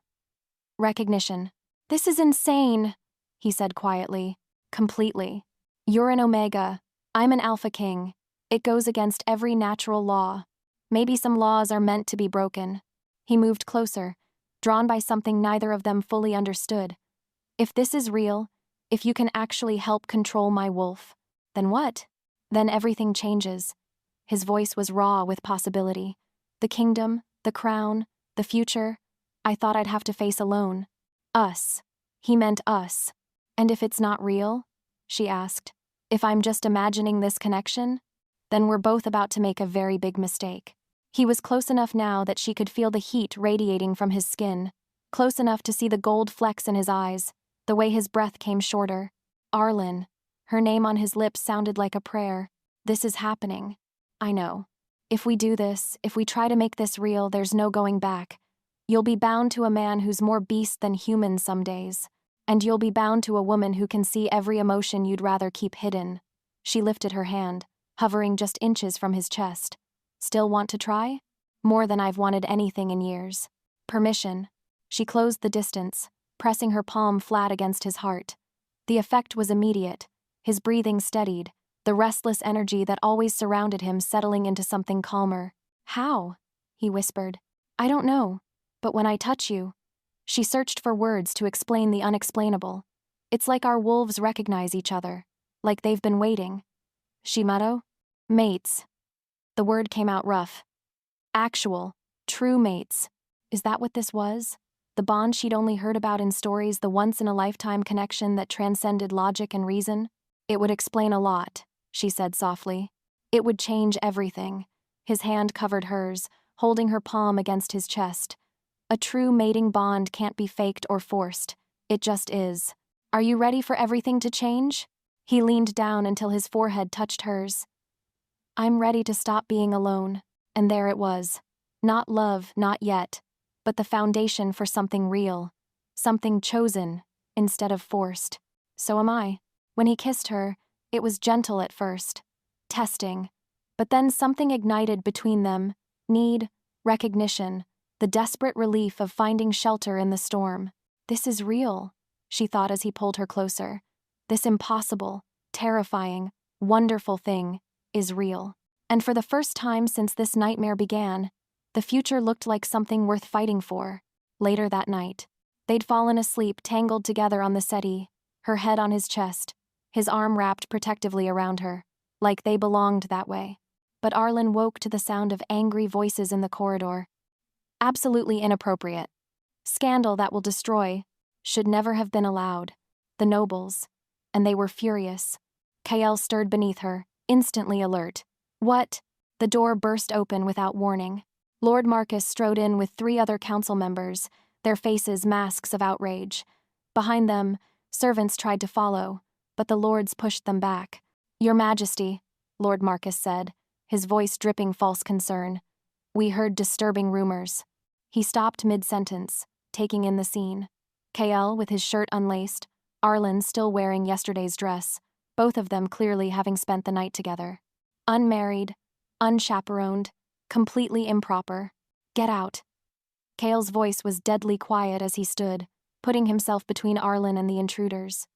Recognition. This is insane, he said quietly. Completely. You're an Omega. I'm an Alpha King. It goes against every natural law. Maybe some laws are meant to be broken. He moved closer, drawn by something neither of them fully understood. If this is real, if you can actually help control my wolf, then what? Then everything changes. His voice was raw with possibility. The kingdom, the crown, the future, I thought I'd have to face alone. Us. He meant us. And if it's not real? She asked. If I'm just imagining this connection? Then we're both about to make a very big mistake. He was close enough now that she could feel the heat radiating from his skin, close enough to see the gold flecks in his eyes, the way his breath came shorter. Arlen. Her name on his lips sounded like a prayer. This is happening. I know. If we do this, if we try to make this real, there's no going back. You'll be bound to a man who's more beast than human some days. And you'll be bound to a woman who can see every emotion you'd rather keep hidden. She lifted her hand, hovering just inches from his chest. Still want to try? More than I've wanted anything in years. Permission. She closed the distance, pressing her palm flat against his heart. The effect was immediate. His breathing steadied, the restless energy that always surrounded him settling into something calmer. How? He whispered. I don't know. But when I touch you... She searched for words to explain the unexplainable. It's like our wolves recognize each other. Like they've been waiting. Shimato? Mates. The word came out rough. Actual, true mates. Is that what this was? The bond she'd only heard about in stories, the once-in-a-lifetime connection that transcended logic and reason? It would explain a lot, she said softly. It would change everything. His hand covered hers, holding her palm against his chest. A true mating bond can't be faked or forced. It just is. Are you ready for everything to change? He leaned down until his forehead touched hers. I'm ready to stop being alone. And there it was. Not love, not yet. But the foundation for something real. Something chosen, instead of forced. So am I. When he kissed her, it was gentle at first. Testing. But then something ignited between them. Need, recognition. the desperate relief of finding shelter in the storm. This is real, she thought as he pulled her closer. This impossible, terrifying, wonderful thing is real. And for the first time since this nightmare began, the future looked like something worth fighting for. Later that night, they'd fallen asleep tangled together on the settee, her head on his chest, his arm wrapped protectively around her, like they belonged that way. But Arlen woke to the sound of angry voices in the corridor. Absolutely inappropriate. Scandal that will destroy. Should never have been allowed. The nobles. And they were furious. Kael stirred beneath her, instantly alert. What? The door burst open without warning. Lord Marcus strode in with 3 other council members, their faces masks of outrage. Behind them, servants tried to follow, but the lords pushed them back. Your Majesty, Lord Marcus said, his voice dripping false concern. We heard disturbing rumors. He stopped mid-sentence, taking in the scene. Kael with his shirt unlaced, Arlen still wearing yesterday's dress, both of them clearly having spent the night together. Unmarried, unchaperoned, completely improper. Get out. Kael's voice was deadly quiet as he stood, putting himself between Arlen and the intruders.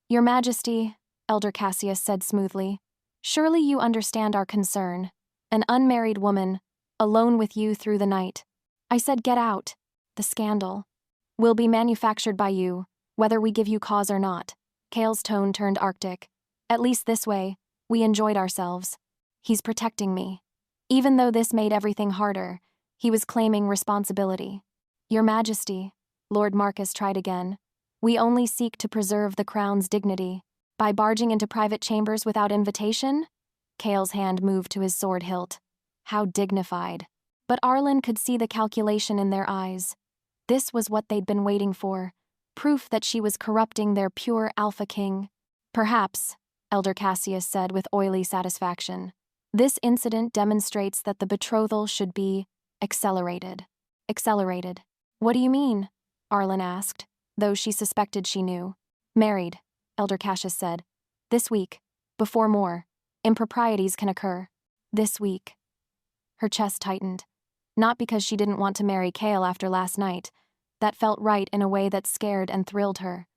Your Majesty, Elder Cassius said smoothly, surely you understand our concern. An unmarried woman, alone with you through the night. I said get out. The scandal will be manufactured by you, whether we give you cause or not. Kael's tone turned arctic. At least this way, we enjoyed ourselves. He's protecting me. Even though this made everything harder, he was claiming responsibility. Your Majesty, Lord Marcus tried again. We only seek to preserve the crown's dignity. By barging into private chambers without invitation? Kael's hand moved to his sword hilt. How dignified. But Arlen could see the calculation in their eyes. This was what they'd been waiting for. Proof that she was corrupting their pure alpha king. Perhaps, Elder Cassius said with oily satisfaction. This incident demonstrates that the betrothal should be accelerated. Accelerated. What do you mean? Arlen asked, though she suspected she knew. Married, Elder Cassius said. This week, before more improprieties can occur. This week. Her chest tightened. Not because she didn't want to marry Kael after last night. That felt right in a way that scared and thrilled her.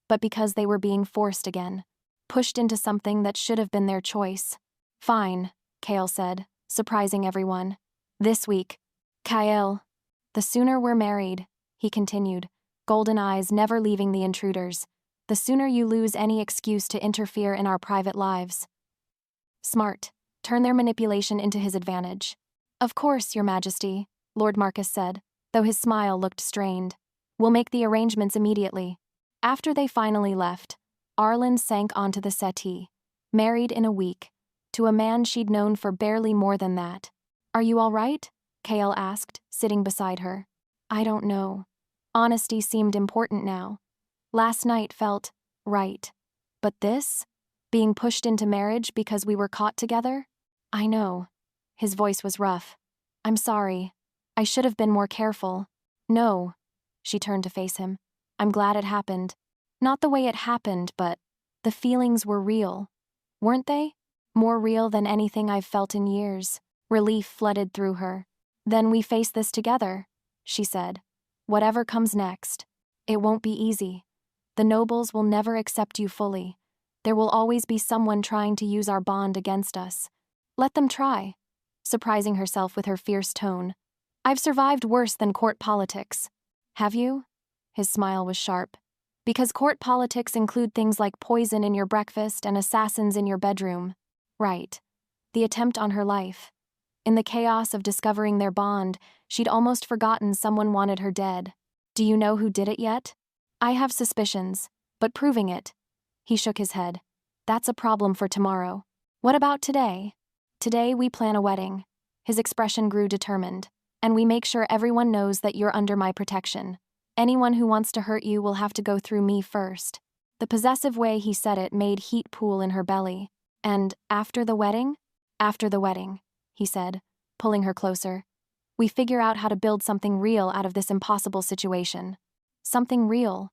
But because they were being forced again. Pushed into something that should have been their choice. Fine, Kael said, surprising everyone. This week. Kael. The sooner we're married, he continued, golden eyes never leaving the intruders, the sooner you lose any excuse to interfere in our private lives. Smart. Turn their manipulation into his advantage. Of course, Your Majesty, Lord Marcus said, though his smile looked strained. We'll make the arrangements immediately. After they finally left, Arlen sank onto the settee, married in a week, to a man she'd known for barely more than that. Are you all right? Kael asked, sitting beside her. I don't know. Honesty seemed important now. Last night felt right. But this? Being pushed into marriage because we were caught together? I know. His voice was rough. I'm sorry. I should have been more careful. No. She turned to face him. I'm glad it happened. Not the way it happened, but the feelings were real. Weren't they? More real than anything I've felt in years. Relief flooded through her. Then we face this together, she said. Whatever comes next. It won't be easy. The nobles will never accept you fully. There will always be someone trying to use our bond against us. Let them try, surprising herself with her fierce tone. I've survived worse than court politics. Have you? His smile was sharp. Because court politics include things like poison in your breakfast and assassins in your bedroom. Right. The attempt on her life. In the chaos of discovering their bond, she'd almost forgotten someone wanted her dead. Do you know who did it yet? I have suspicions, but proving it. He shook his head. That's a problem for tomorrow. What about today? Today we plan a wedding. His expression grew determined. And we make sure everyone knows that you're under my protection. Anyone who wants to hurt you will have to go through me first. The possessive way he said it made heat pool in her belly. And after the wedding? After the wedding, he said, pulling her closer. We figure out how to build something real out of this impossible situation. Something real.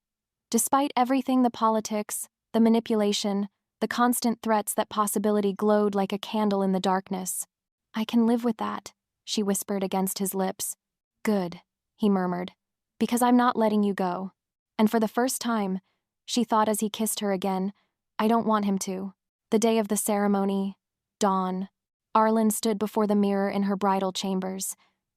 Despite everything, the politics, the manipulation, the constant threats, that possibility glowed like a candle in the darkness. I can live with that, she whispered against his lips. Good. he murmured. Because I'm not letting you go. And for the first time, she thought as he kissed her again, I don't want him to. The day of the ceremony, dawn. Arlen stood before the mirror in her bridal chambers,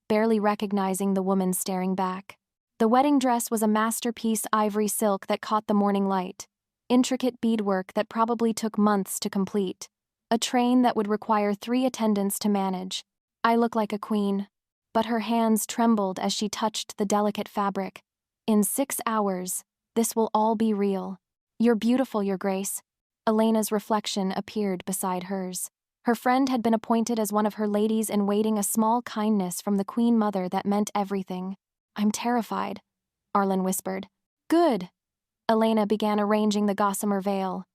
barely recognizing the woman staring back. The wedding dress was a masterpiece ivory silk that caught the morning light, intricate beadwork that probably took months to complete, a train that would require 3 attendants to manage. I look like a queen. But her hands trembled as she touched the delicate fabric. In 6 hours, this will all be real. You're beautiful, Your Grace. Elena's reflection appeared beside hers. Her friend had been appointed as one of her ladies-in-waiting, a small kindness from the Queen Mother that meant everything. I'm terrified, Arlen whispered. Good. Elena began arranging the gossamer veil.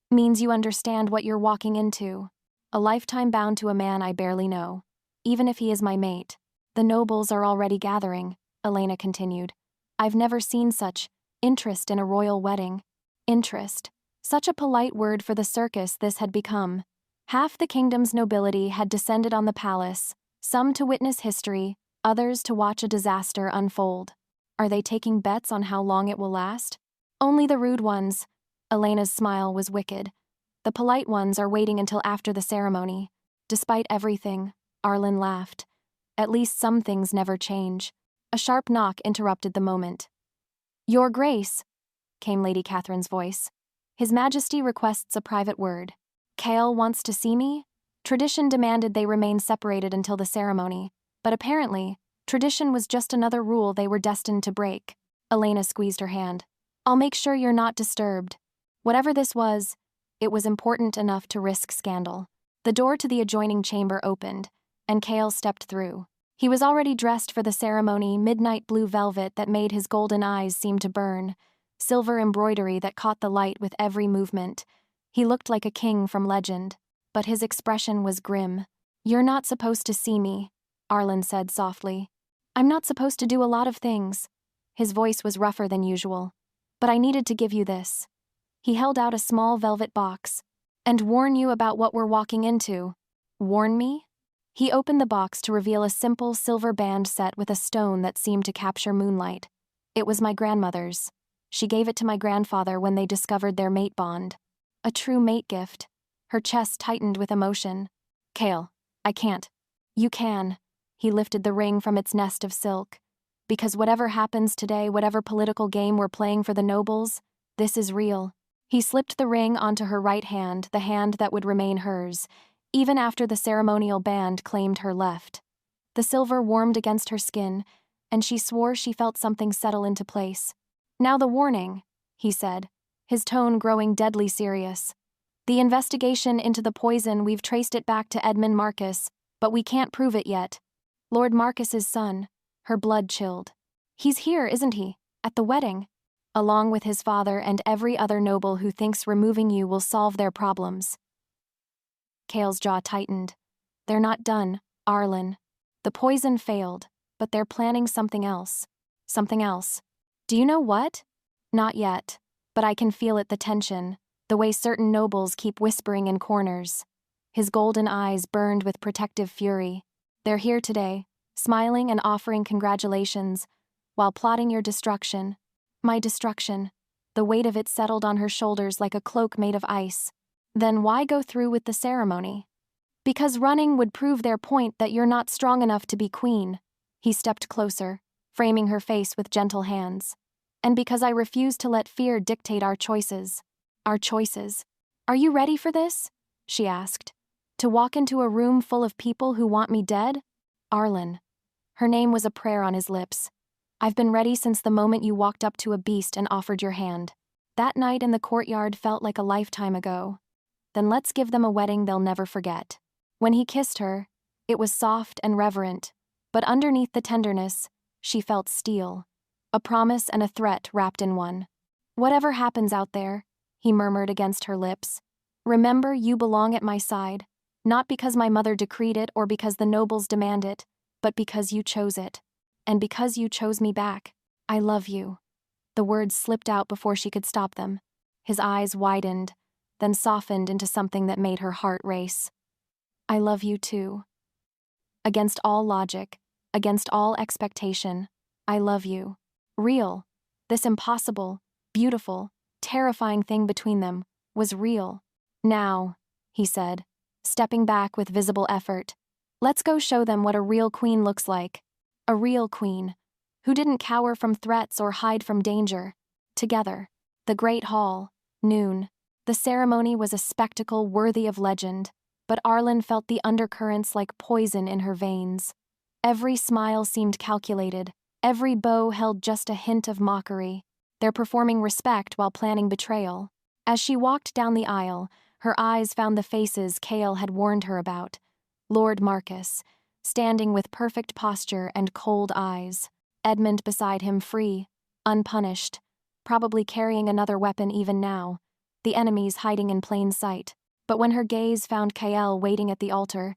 Means you understand what you're walking into. A lifetime bound to a man I barely know, even if he is my mate. The nobles are already gathering, Elena continued. I've never seen such interest in a royal wedding. Interest. Such a polite word for the circus this had become. Half the kingdom's nobility had descended on the palace, some to witness history, others to watch a disaster unfold. Are they taking bets on how long it will last? Only the rude ones. Elena's smile was wicked. The polite ones are waiting until after the ceremony. Despite everything, Arlen laughed. At least some things never change. A sharp knock interrupted the moment. Your Grace, came Lady Catherine's voice. His Majesty requests a private word. Kale wants to see me? Tradition demanded they remain separated until the ceremony, but apparently, tradition was just another rule they were destined to break. Elena squeezed her hand. I'll make sure you're not disturbed. Whatever this was, it was important enough to risk scandal. The door to the adjoining chamber opened, and Kale stepped through. He was already dressed for the ceremony, midnight blue velvet that made his golden eyes seem to burn, silver embroidery that caught the light with every movement. He looked like a king from legend, but his expression was grim. You're not supposed to see me, Arlen said softly. I'm not supposed to do a lot of things. His voice was rougher than usual. But I needed to give you this. He held out a small velvet box. And warn you about what we're walking into. Warn me? He opened the box to reveal a simple silver band set with a stone that seemed to capture moonlight. It was my grandmother's. She gave it to my grandfather when they discovered their mate bond. A true mate gift. Her chest tightened with emotion. Kale, I can't. You can. He lifted the ring from its nest of silk. Because whatever happens today, whatever political game we're playing for the nobles, this is real. He slipped the ring onto her right hand, the hand that would remain hers, even after the ceremonial band claimed her left. The silver warmed against her skin, and she swore she felt something settle into place. Now the warning, he said, his tone growing deadly serious. The investigation into the poison, we've traced it back to Edmund Marcus, but we can't prove it yet. Lord Marcus's son. Her blood chilled. He's here, isn't he? At the wedding. Along with his father and every other noble who thinks removing you will solve their problems. Kale's jaw tightened. They're not done, Arlen. The poison failed, but they're planning something else. Something else. Do you know what? Not yet, but I can feel it, the tension, the way certain nobles keep whispering in corners. His golden eyes burned with protective fury. They're here today, smiling and offering congratulations, while plotting your destruction. My destruction. The weight of it settled on her shoulders like a cloak made of ice. Then why go through with the ceremony? Because running would prove their point that you're not strong enough to be queen. He stepped closer, framing her face with gentle hands. And because I refuse to let fear dictate our choices. Our choices. Are you ready for this? She asked. To walk into a room full of people who want me dead? Arlen. Her name was a prayer on his lips. I've been ready since the moment you walked up to a beast and offered your hand. That night in the courtyard felt like a lifetime ago. Then let's give them a wedding they'll never forget. When he kissed her, it was soft and reverent, but underneath the tenderness, she felt steel. A promise and a threat wrapped in one. Whatever happens out there, he murmured against her lips, remember you belong at my side, not because my mother decreed it or because the nobles demand it, but because you chose it. And because you chose me back, I love you. The words slipped out before she could stop them. His eyes widened, then softened into something that made her heart race. I love you too. Against all logic, against all expectation, I love you. Real. This impossible, beautiful, terrifying thing between them was real. Now, he said, stepping back with visible effort, let's go show them what a real queen looks like. A real queen, who didn't cower from threats or hide from danger. Together. The Great Hall. Noon. The ceremony was a spectacle worthy of legend, but Arlen felt the undercurrents like poison in her veins. Every smile seemed calculated, every bow held just a hint of mockery. They're performing respect while planning betrayal. As she walked down the aisle, her eyes found the faces Cale had warned her about. Lord Marcus, standing with perfect posture and cold eyes. Edmund beside him, free, unpunished, probably carrying another weapon even now, the enemies hiding in plain sight. But when her gaze found Cale waiting at the altar,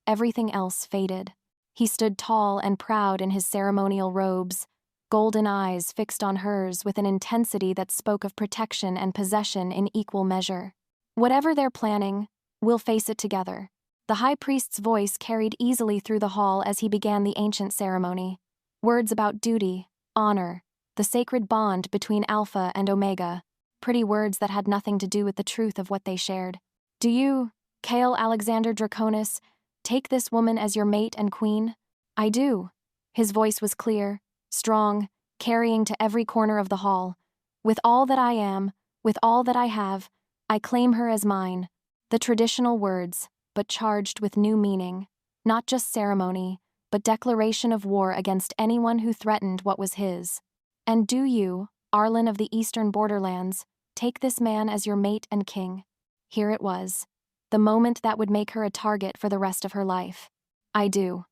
everything else faded. He stood tall and proud in his ceremonial robes, golden eyes fixed on hers with an intensity that spoke of protection and possession in equal measure. Whatever they're planning, we'll face it together. The high priest's voice carried easily through the hall as he began the ancient ceremony. Words about duty, honor, the sacred bond between Alpha and Omega. Pretty words that had nothing to do with the truth of what they shared. Do you, Cale Alexander Draconis, take this woman as your mate and queen? I do. His voice was clear, strong, carrying to every corner of the hall. With all that I am, with all that I have, I claim her as mine. The traditional words, but charged with new meaning. Not just ceremony, but declaration of war against anyone who threatened what was his. And do you, Arlen of the eastern borderlands, take this man as your mate and king? Here it was. The moment that would make her a target for the rest of her life. I do.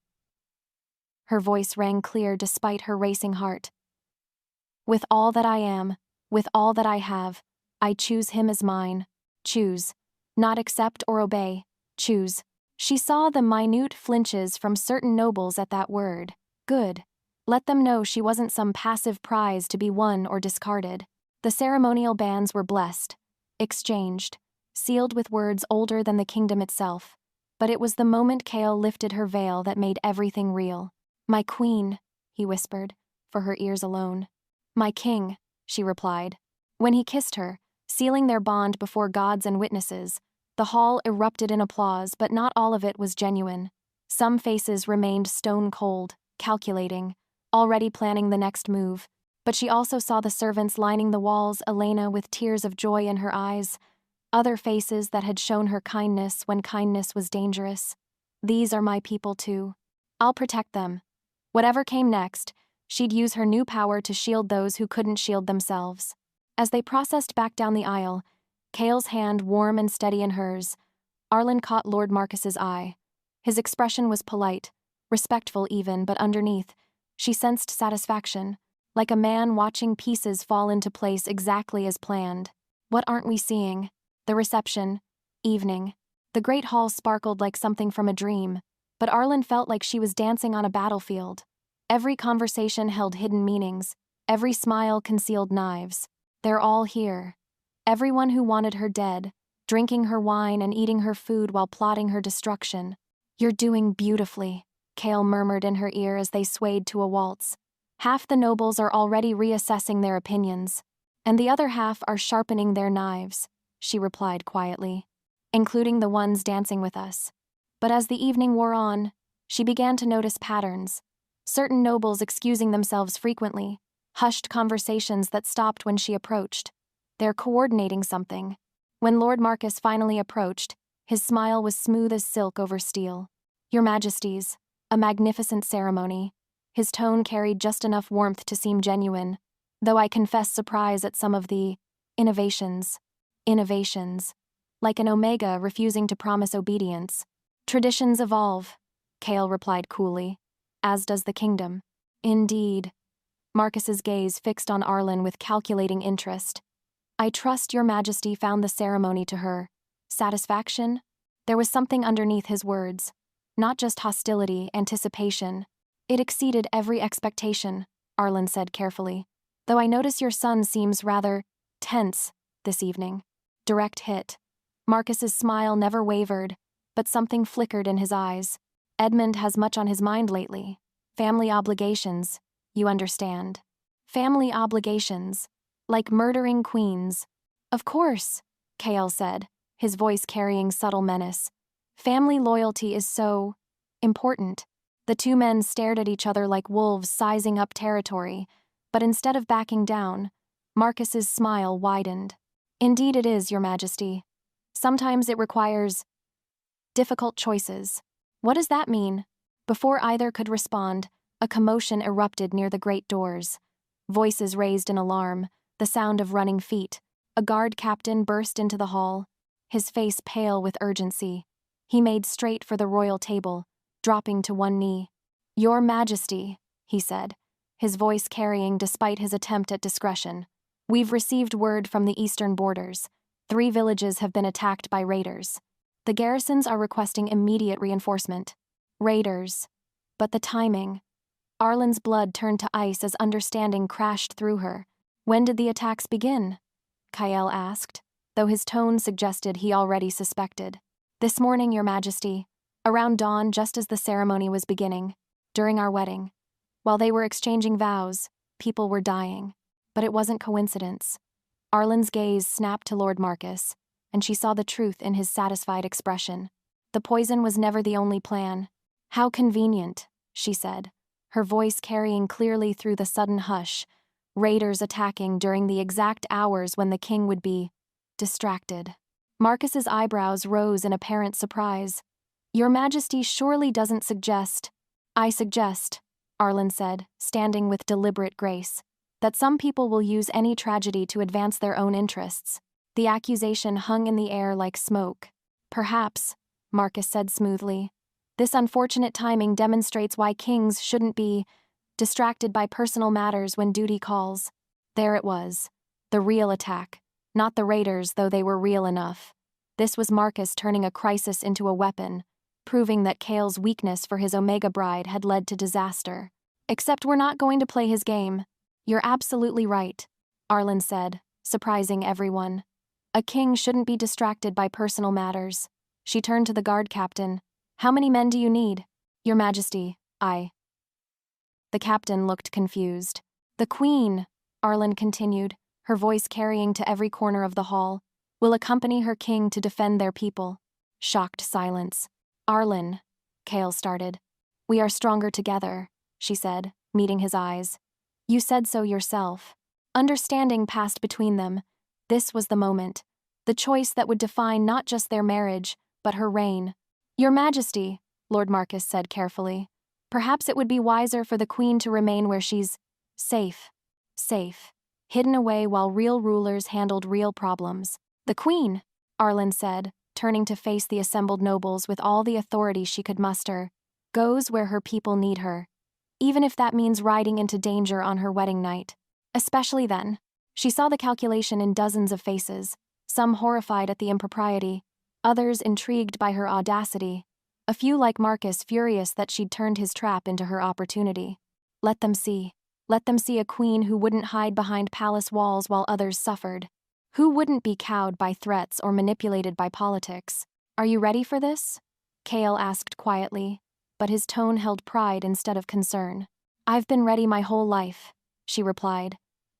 Her voice rang clear despite her racing heart. With all that I am, with all that I have, I choose him as mine. Choose. Not accept or obey. Choose. She saw the minute flinches from certain nobles at that word. Good. Let them know she wasn't some passive prize to be won or discarded. The ceremonial bands were blessed, exchanged, sealed with words older than the kingdom itself. But it was the moment Cale lifted her veil that made everything real. My queen, he whispered, for her ears alone. My king, she replied. When he kissed her, sealing their bond before gods and witnesses, the hall erupted in applause, but not all of it was genuine. Some faces remained stone cold, calculating, already planning the next move. But she also saw the servants lining the walls, Elena with tears of joy in her eyes, other faces that had shown her kindness when kindness was dangerous. These are my people too. I'll protect them. Whatever came next, she'd use her new power to shield those who couldn't shield themselves. As they processed back down the aisle, Cale's hand warm and steady in hers, Arlen caught Lord Marcus's eye. His expression was polite, respectful even, but underneath, she sensed satisfaction, like a man watching pieces fall into place exactly as planned. What aren't we seeing? The reception. Evening. The great hall sparkled like something from a dream, but Arlen felt like she was dancing on a battlefield. Every conversation held hidden meanings, every smile concealed knives. They're all here. Everyone who wanted her dead, drinking her wine and eating her food while plotting her destruction. You're doing beautifully, Cale murmured in her ear as they swayed to a waltz. Half the nobles are already reassessing their opinions, and the other half are sharpening their knives, she replied quietly, including the ones dancing with us. But as the evening wore on, she began to notice patterns. Certain nobles excusing themselves frequently, hushed conversations that stopped when she approached. They're coordinating something. When Lord Marcus finally approached, his smile was smooth as silk over steel. Your Majesties, a magnificent ceremony. His tone carried just enough warmth to seem genuine, though I confess surprise at some of the innovations. Innovations. Like an Omega refusing to promise obedience. Traditions evolve, Cale replied coolly, as does the kingdom. Indeed. Marcus's gaze fixed on Arlen with calculating interest. I trust your Majesty found the ceremony to her. Satisfaction? There was something underneath his words. Not just hostility, anticipation. It exceeded every expectation, Arlen said carefully. Though I notice your son seems rather tense this evening. Direct hit. Marcus's smile never wavered, but something flickered in his eyes. Edmund has much on his mind lately. Family obligations. you understand. Family obligations. Like murdering queens. Of course, Kael said, his voice carrying subtle menace. Family loyalty is so important. The two men stared at each other like wolves sizing up territory, but instead of backing down, Marcus's smile widened. Indeed it is, Your Majesty. Sometimes it requires difficult choices. What does that mean? Before either could respond, a commotion erupted near the great doors. Voices raised in alarm, the sound of running feet. A guard captain burst into the hall, his face pale with urgency. He made straight for the royal table, dropping to one knee. Your Majesty, he said, his voice carrying despite his attempt at discretion. We've received word from the eastern borders. 3 villages have been attacked by raiders. The garrisons are requesting immediate reinforcement. Raiders. But the timing. Arlen's blood turned to ice as understanding crashed through her. When did the attacks begin? Kael asked, though his tone suggested he already suspected. This morning, Your Majesty. Around dawn, just as the ceremony was beginning. During our wedding. While they were exchanging vows, people were dying. But it wasn't coincidence. Arlen's gaze snapped to Lord Marcus, and she saw the truth in his satisfied expression. The poison was never the only plan. How convenient, she said, her voice carrying clearly through the sudden hush. Raiders attacking during the exact hours when the king would be distracted. Marcus's eyebrows rose in apparent surprise. Your Majesty surely doesn't suggest— I suggest, Arlen said, standing with deliberate grace, that some people will use any tragedy to advance their own interests. The accusation hung in the air like smoke. Perhaps, Marcus said smoothly, this unfortunate timing demonstrates why kings shouldn't be distracted by personal matters when duty calls. There it was. The real attack. Not the raiders, though they were real enough. This was Marcus turning a crisis into a weapon, proving that Kael's weakness for his Omega bride had led to disaster. Except we're not going to play his game. You're absolutely right, Arlen said, surprising everyone. A king shouldn't be distracted by personal matters. She turned to the guard captain. How many men do you need? Your Majesty, I. The captain looked confused. The Queen, Arlen continued, her voice carrying to every corner of the hall, will accompany her king to defend their people. Shocked silence. Arlen, Kael started. We are stronger together, she said, meeting his eyes. You said so yourself. Understanding passed between them. This was the moment. The choice that would define not just their marriage, but her reign. Your Majesty, Lord Marcus said carefully. Perhaps it would be wiser for the Queen to remain where she's safe. Safe. Hidden away while real rulers handled real problems. The Queen, Arlen said, turning to face the assembled nobles with all the authority she could muster, goes where her people need her. Even if that means riding into danger on her wedding night. Especially then. She saw the calculation in dozens of faces, some horrified at the impropriety, others intrigued by her audacity, a few like Marcus furious that she'd turned his trap into her opportunity. Let them see. Let them see a queen who wouldn't hide behind palace walls while others suffered. Who wouldn't be cowed by threats or manipulated by politics? Are you ready for this? Kael asked quietly, but his tone held pride instead of concern. I've been ready my whole life, she replied.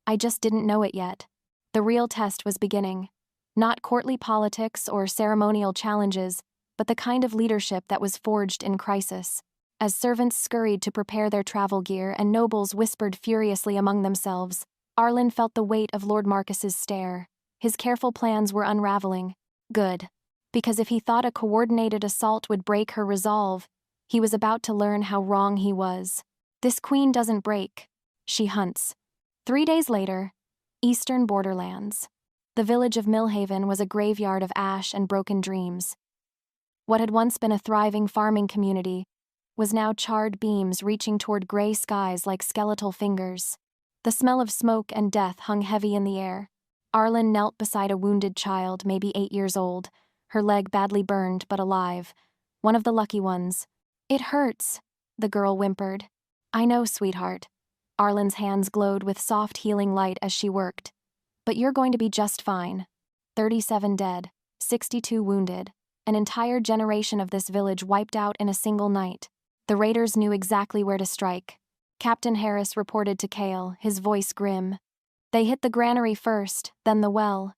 I just didn't know it yet. The real test was beginning. Not courtly politics or ceremonial challenges, but the kind of leadership that was forged in crisis. As servants scurried to prepare their travel gear and nobles whispered furiously among themselves, Arlen felt the weight of Lord Marcus's stare. His careful plans were unraveling. Good. Because if he thought a coordinated assault would break her resolve, he was about to learn how wrong he was. This queen doesn't break. She hunts. 3 days later, eastern borderlands. The village of Millhaven was a graveyard of ash and broken dreams. What had once been a thriving farming community was now charred beams reaching toward gray skies like skeletal fingers. The smell of smoke and death hung heavy in the air. Arlen knelt beside a wounded child, maybe 8 years old, her leg badly burned but alive. One of the lucky ones. It hurts, the girl whimpered. I know, sweetheart. Arlen's hands glowed with soft healing light as she worked. But you're going to be just fine. 37 dead, 62 wounded, an entire generation of this village wiped out in a single night. The raiders knew exactly where to strike. Captain Harris reported to Kale, his voice grim. They hit the granary first, then the well.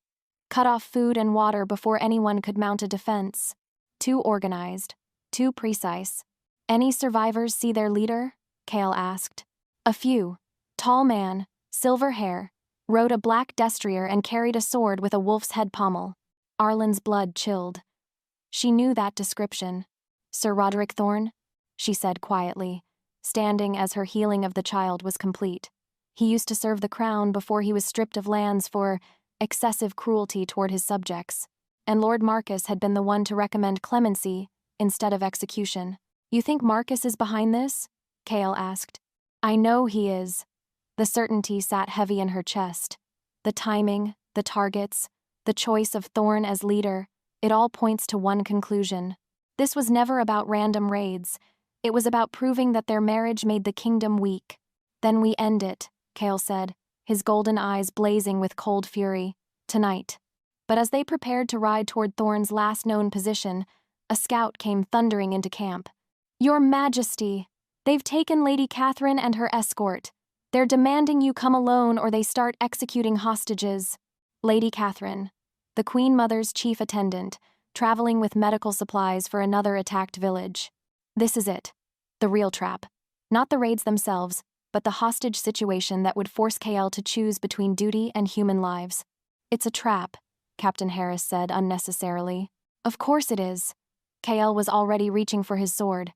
Cut off food and water before anyone could mount a defense. Too organized. Too precise. Any survivors see their leader? Kale asked. A few. Tall man, silver hair, rode a black destrier and carried a sword with a wolf's head pommel. Arlen's blood chilled. She knew that description. Sir Roderick Thorne? She said quietly, standing as her healing of the child was complete. He used to serve the crown before he was stripped of lands for excessive cruelty toward his subjects, and Lord Marcus had been the one to recommend clemency instead of execution. You think Marcus is behind this? Kale asked. I know he is. The certainty sat heavy in her chest. The timing, the targets, the choice of Thorne as leader, it all points to one conclusion. This was never about random raids. It was about proving that their marriage made the kingdom weak. Then we end it, Kale said, his golden eyes blazing with cold fury. Tonight. But as they prepared to ride toward Thorne's last known position, a scout came thundering into camp. Your Majesty! They've taken Lady Catherine and her escort. They're demanding you come alone or they start executing hostages. Lady Catherine, the Queen Mother's chief attendant, traveling with medical supplies for another attacked village. This is it. The real trap. Not the raids themselves, but the hostage situation that would force KL to choose between duty and human lives. It's a trap, Captain Harris said unnecessarily. Of course it is. KL was already reaching for his sword.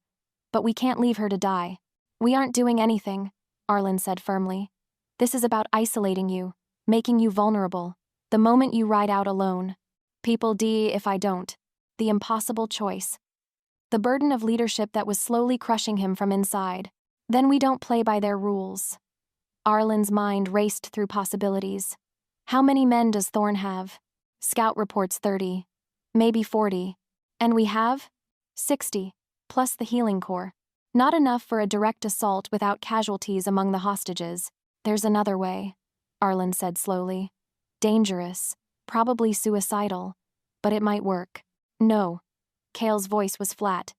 But we can't leave her to die. We aren't doing anything, Arlen said firmly. This is about isolating you, making you vulnerable, the moment you ride out alone. People D if I don't. The impossible choice. The burden of leadership that was slowly crushing him from inside. Then we don't play by their rules. Arlen's mind raced through possibilities. How many men does Thorne have? Scout reports 30. Maybe 40. And we have? 60. Plus the healing corps. Not enough for a direct assault without casualties among the hostages. There's another way, Arlen said slowly. Dangerous, probably suicidal, but it might work. No. Kale's voice was flat.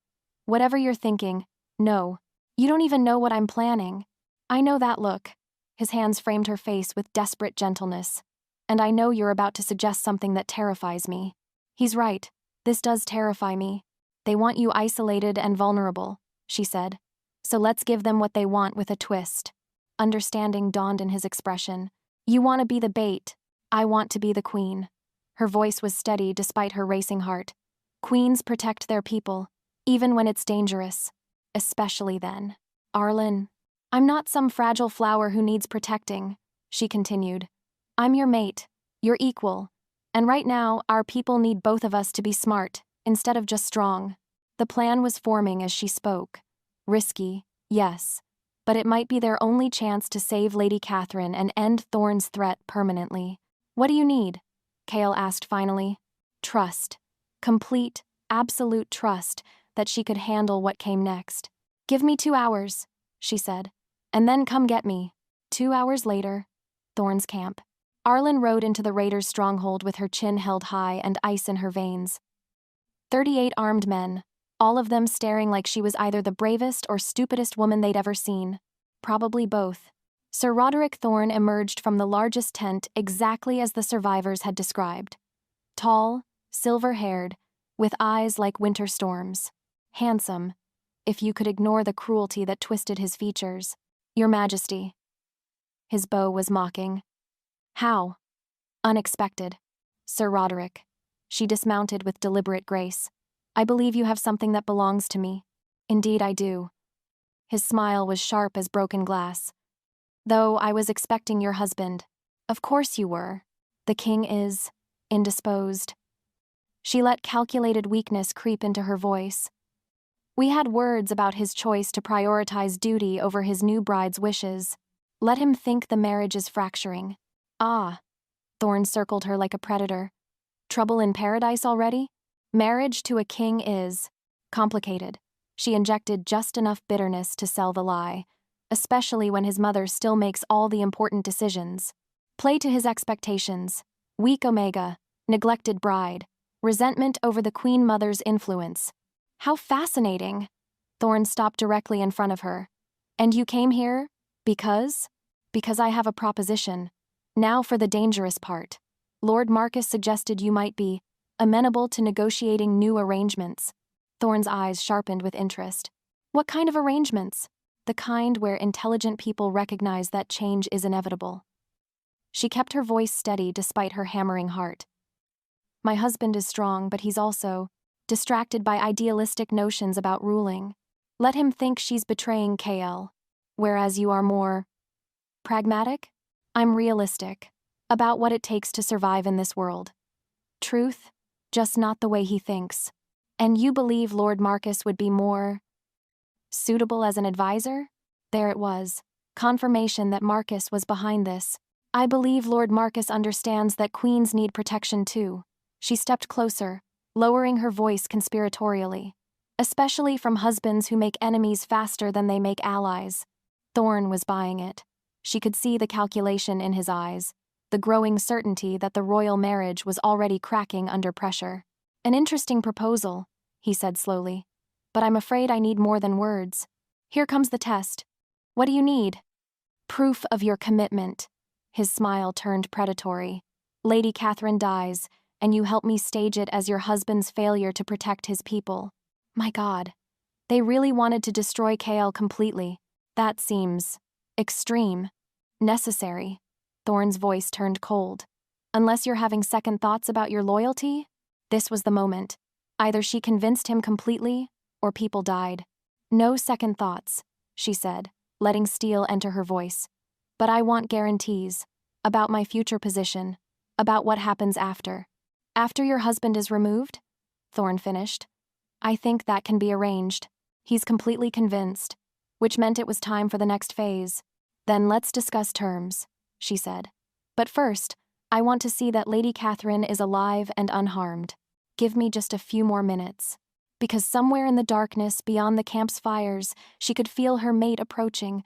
Whatever you're thinking, no. You don't even know what I'm planning. I know that look. His hands framed her face with desperate gentleness. And I know you're about to suggest something that terrifies me. He's right. This does terrify me. They want you isolated and vulnerable, she said. So let's give them what they want with a twist. Understanding dawned in his expression. You want to be the bait. I want to be the queen. Her voice was steady despite her racing heart. Queens protect their people, even when it's dangerous. Especially then. Arlen, I'm not some fragile flower who needs protecting, she continued. I'm your mate, your equal. And right now, our people need both of us to be smart, instead of just strong. The plan was forming as she spoke. Risky, yes, but it might be their only chance to save Lady Catherine and end Thorne's threat permanently. What do you need? Kale asked finally. Trust. Complete, absolute trust that she could handle what came next. Give me 2 hours, she said, and then come get me. 2 hours later, Thorne's camp. Arlen rode into the raiders' stronghold with her chin held high and ice in her veins. 38 armed men, all of them staring like she was either the bravest or stupidest woman they'd ever seen. Probably both. Sir Roderick Thorne emerged from the largest tent exactly as the survivors had described. Tall, silver-haired, with eyes like winter storms. Handsome, if you could ignore the cruelty that twisted his features. Your Majesty. His bow was mocking. How? Unexpected. Sir Roderick. She dismounted with deliberate grace. I believe you have something that belongs to me. Indeed I do. His smile was sharp as broken glass. Though I was expecting your husband. Of course you were. The king is indisposed. She let calculated weakness creep into her voice. We had words about his choice to prioritize duty over his new bride's wishes. Let him think the marriage is fracturing. Ah. Thorne circled her like a predator. Trouble in paradise already? Marriage to a king is complicated. She injected just enough bitterness to sell the lie, especially when his mother still makes all the important decisions. Play to his expectations. Weak Omega, neglected bride, resentment over the Queen Mother's influence. How fascinating! Thorne stopped directly in front of her. And you came here, Because? Because I have a proposition. Now for the dangerous part. Lord Marcus suggested you might be amenable to negotiating new arrangements. Thorne's eyes sharpened with interest. What kind of arrangements? The kind where intelligent people recognize that change is inevitable. She kept her voice steady despite her hammering heart. My husband is strong, but he's also distracted by idealistic notions about ruling. Let him think she's betraying KL. Whereas you are more pragmatic? I'm realistic about what it takes to survive in this world. Truth, just not the way he thinks. And you believe Lord Marcus would be more suitable as an advisor? There it was. Confirmation that Marcus was behind this. I believe Lord Marcus understands that queens need protection too. She stepped closer, lowering her voice conspiratorially. Especially from husbands who make enemies faster than they make allies. Thorne was buying it. She could see the calculation in his eyes, the growing certainty that the royal marriage was already cracking under pressure. An interesting proposal, he said slowly. But I'm afraid I need more than words. Here comes the test. What do you need? Proof of your commitment. His smile turned predatory. Lady Catherine dies, and you help me stage it as your husband's failure to protect his people. My God. They really wanted to destroy KL completely. That seems extreme. Necessary. Thorne's voice turned cold. Unless you're having second thoughts about your loyalty? This was the moment. Either she convinced him completely, or people died. No second thoughts, she said, letting steel enter her voice. But I want guarantees. About my future position. About what happens after. After your husband is removed? Thorne finished. I think that can be arranged. He's completely convinced. Which meant it was time for the next phase. Then let's discuss terms, she said. But first, I want to see that Lady Catherine is alive and unharmed. Give me just a few more minutes. Because somewhere in the darkness beyond the camp's fires, she could feel her mate approaching,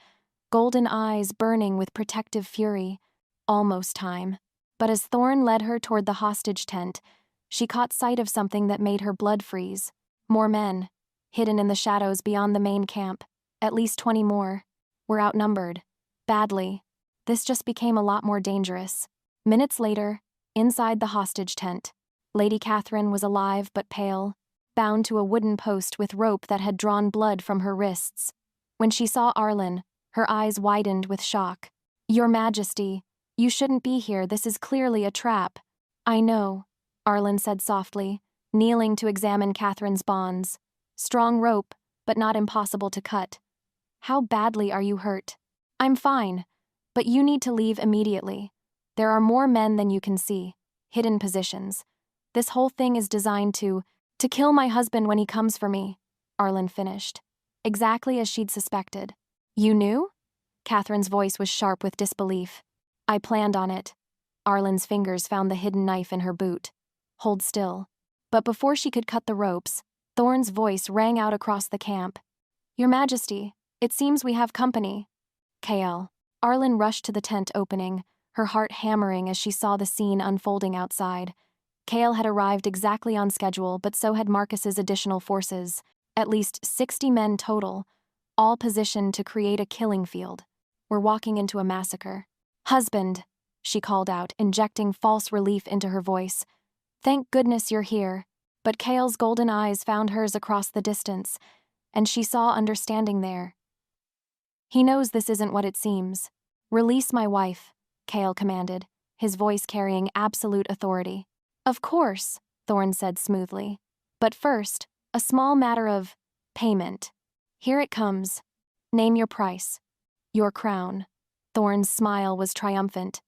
golden eyes burning with protective fury. Almost time. But as Thorne led her toward the hostage tent, she caught sight of something that made her blood freeze. More men, hidden in the shadows beyond the main camp. At least 20 more. Were outnumbered. Badly. This just became a lot more dangerous. Minutes later, inside the hostage tent, Lady Catherine was alive but pale, bound to a wooden post with rope that had drawn blood from her wrists. When she saw Arlen, her eyes widened with shock. Your Majesty, you shouldn't be here, this is clearly a trap. I know, Arlen said softly, kneeling to examine Catherine's bonds. Strong rope, but not impossible to cut. How badly are you hurt? I'm fine, but you need to leave immediately. There are more men than you can see, hidden positions. This whole thing is designed to kill my husband when he comes for me, Arlen finished. Exactly as she'd suspected. You knew? Catherine's voice was sharp with disbelief. I planned on it. Arlen's fingers found the hidden knife in her boot. Hold still. But before she could cut the ropes, Thorne's voice rang out across the camp. Your Majesty, it seems we have company. KL. Arlen rushed to the tent opening, her heart hammering as she saw the scene unfolding outside. KL had arrived exactly on schedule, but so had Marcus's additional forces, at least 60 men total, all positioned to create a killing field. We're walking into a massacre. Husband, she called out, injecting false relief into her voice. Thank goodness you're here. But KL's golden eyes found hers across the distance, and she saw understanding there. He knows this isn't what it seems. Release my wife, KL commanded, his voice carrying absolute authority. Of course, Thorne said smoothly. But first, a small matter of payment. Here it comes. Name your price. Your crown. Thorne's smile was triumphant.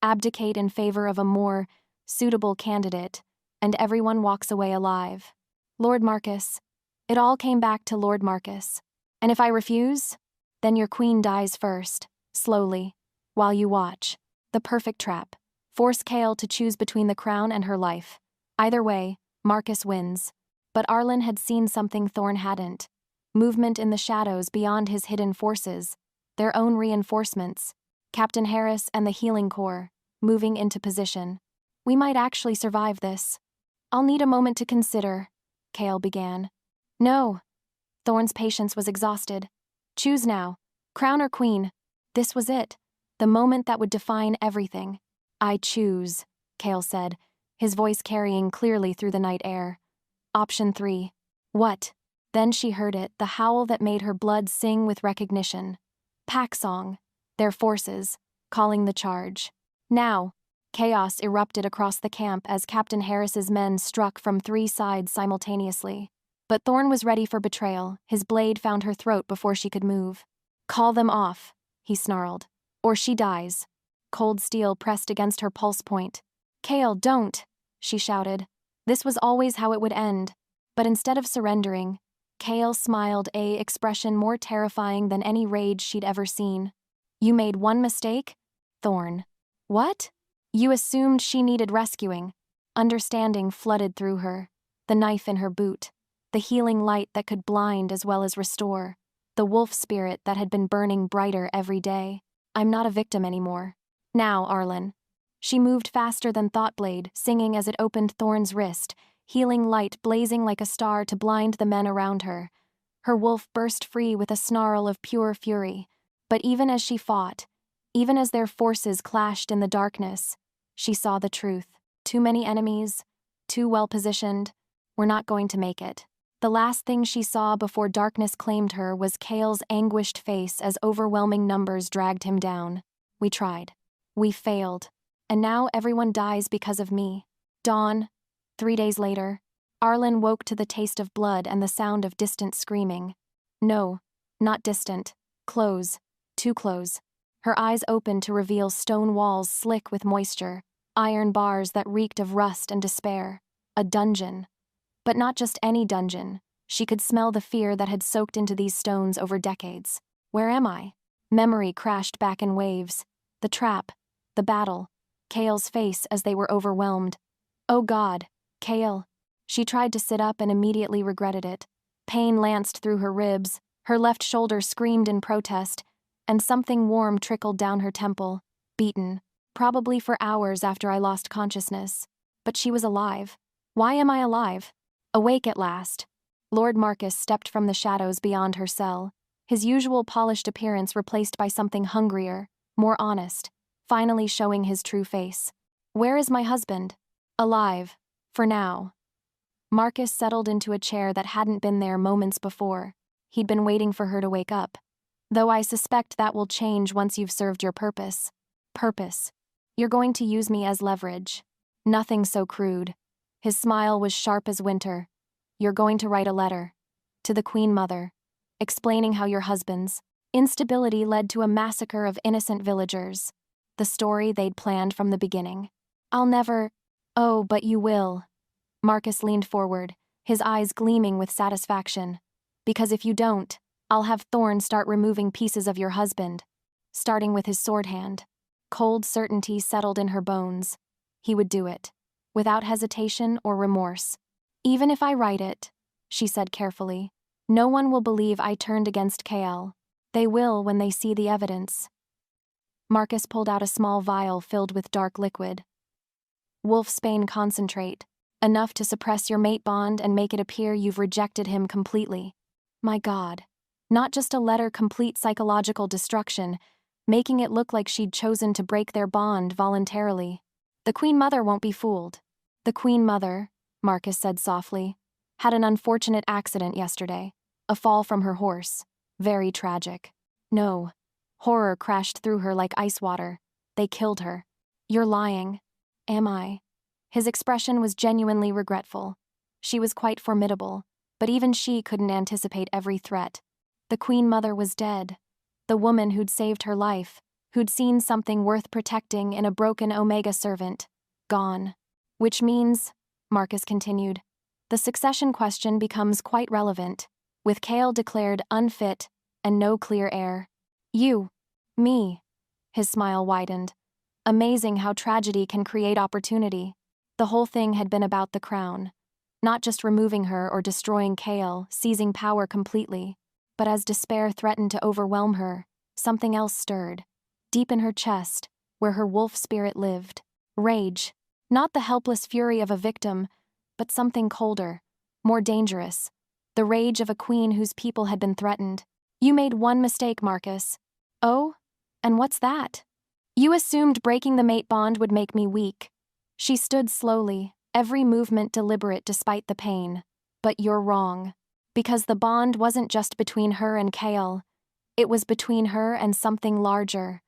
Abdicate in favor of a more suitable candidate, and everyone walks away alive. Lord Marcus. It all came back to Lord Marcus. And if I refuse, then your queen dies first, slowly, while you watch. The perfect trap. Force KL to choose between the crown and her life. Either way, Marcus wins. But Arlen had seen something Thorne hadn't. Movement in the shadows beyond his hidden forces. Their own reinforcements. Captain Harris and the Healing Corps, moving into position. We might actually survive this. I'll need a moment to consider, KL began. No. Thorne's patience was exhausted. Choose now. Crown or queen? This was it, the moment that would define everything. I choose, Kale said, his voice carrying clearly through the night air. Option 3. What? Then she heard it, the howl that made her blood sing with recognition. Pack song. Their forces, calling the charge. Now. Chaos erupted across the camp as Captain Harris's men struck from 3 sides simultaneously. But Thorn was ready for betrayal. His blade found her throat before she could move. Call them off, he snarled. Or she dies. Cold steel pressed against her pulse point. Kale, don't, she shouted. This was always how it would end. But instead of surrendering, Kale smiled, a expression more terrifying than any rage she'd ever seen. You made one mistake? Thorn. What? You assumed she needed rescuing. Understanding flooded through her. The knife in her boot. The healing light that could blind as well as restore. The wolf spirit that had been burning brighter every day. I'm not a victim anymore. Now, Arlen. She moved faster than Thoughtblade, singing as it opened Thorn's wrist, healing light blazing like a star to blind the men around her. Her wolf burst free with a snarl of pure fury. But even as she fought, even as their forces clashed in the darkness, she saw the truth. Too many enemies, too well positioned. We're not going to make it. The last thing she saw before darkness claimed her was Kale's anguished face as overwhelming numbers dragged him down. We tried. We failed. And now everyone dies because of me. Dawn. 3 days later, Arlen woke to the taste of blood and the sound of distant screaming. No, not distant. Close. Too close. Her eyes opened to reveal stone walls slick with moisture, iron bars that reeked of rust and despair. A dungeon. But not just any dungeon. She could smell the fear that had soaked into these stones over decades. Where am I? Memory crashed back in waves. The trap. The battle. Kale's face as they were overwhelmed. Oh God, Kale. She tried to sit up and immediately regretted it. Pain lanced through her ribs, her left shoulder screamed in protest, and something warm trickled down her temple. Beaten. Probably for hours after I lost consciousness. But she was alive. Why am I alive? Awake at last. Lord Marcus stepped from the shadows beyond her cell, his usual polished appearance replaced by something hungrier, more honest, finally showing his true face. Where is my husband? Alive. For now. Marcus settled into a chair that hadn't been there moments before. He'd been waiting for her to wake up. Though I suspect that will change once you've served your purpose. Purpose. You're going to use me as leverage. Nothing so crude. His smile was sharp as winter. You're going to write a letter. To the Queen Mother. Explaining how your husband's instability led to a massacre of innocent villagers. The story they'd planned from the beginning. I'll never... Oh, but you will. Marcus leaned forward, his eyes gleaming with satisfaction. Because if you don't, I'll have Thorn start removing pieces of your husband. Starting with his sword hand. Cold certainty settled in her bones. He would do it. Without hesitation or remorse. Even if I write it, she said carefully, no one will believe I turned against KL. They will when they see the evidence. Marcus pulled out a small vial filled with dark liquid. Wolfsbane concentrate, enough to suppress your mate bond and make it appear you've rejected him completely. My God. Not just a letter, complete psychological destruction, making it look like she'd chosen to break their bond voluntarily. The Queen Mother won't be fooled. The Queen Mother, Marcus said softly, had an unfortunate accident yesterday. A fall from her horse. Very tragic. No. Horror crashed through her like ice water. They killed her. You're lying. Am I? His expression was genuinely regretful. She was quite formidable, but even she couldn't anticipate every threat. The Queen Mother was dead. The woman who'd saved her life, who'd seen something worth protecting in a broken Omega servant, gone. Which means, Marcus continued, the succession question becomes quite relevant, with Kale declared unfit and no clear heir. You. Me. His smile widened. Amazing how tragedy can create opportunity. The whole thing had been about the crown. Not just removing her or destroying Kale, seizing power completely. But as despair threatened to overwhelm her, something else stirred. Deep in her chest, where her wolf spirit lived. Rage. Not the helpless fury of a victim, but something colder, more dangerous. The rage of a queen whose people had been threatened. You made one mistake, Marcus. Oh? And what's that? You assumed breaking the mate bond would make me weak. She stood slowly, every movement deliberate despite the pain. But you're wrong. Because the bond wasn't just between her and Kale. It was between her and something larger.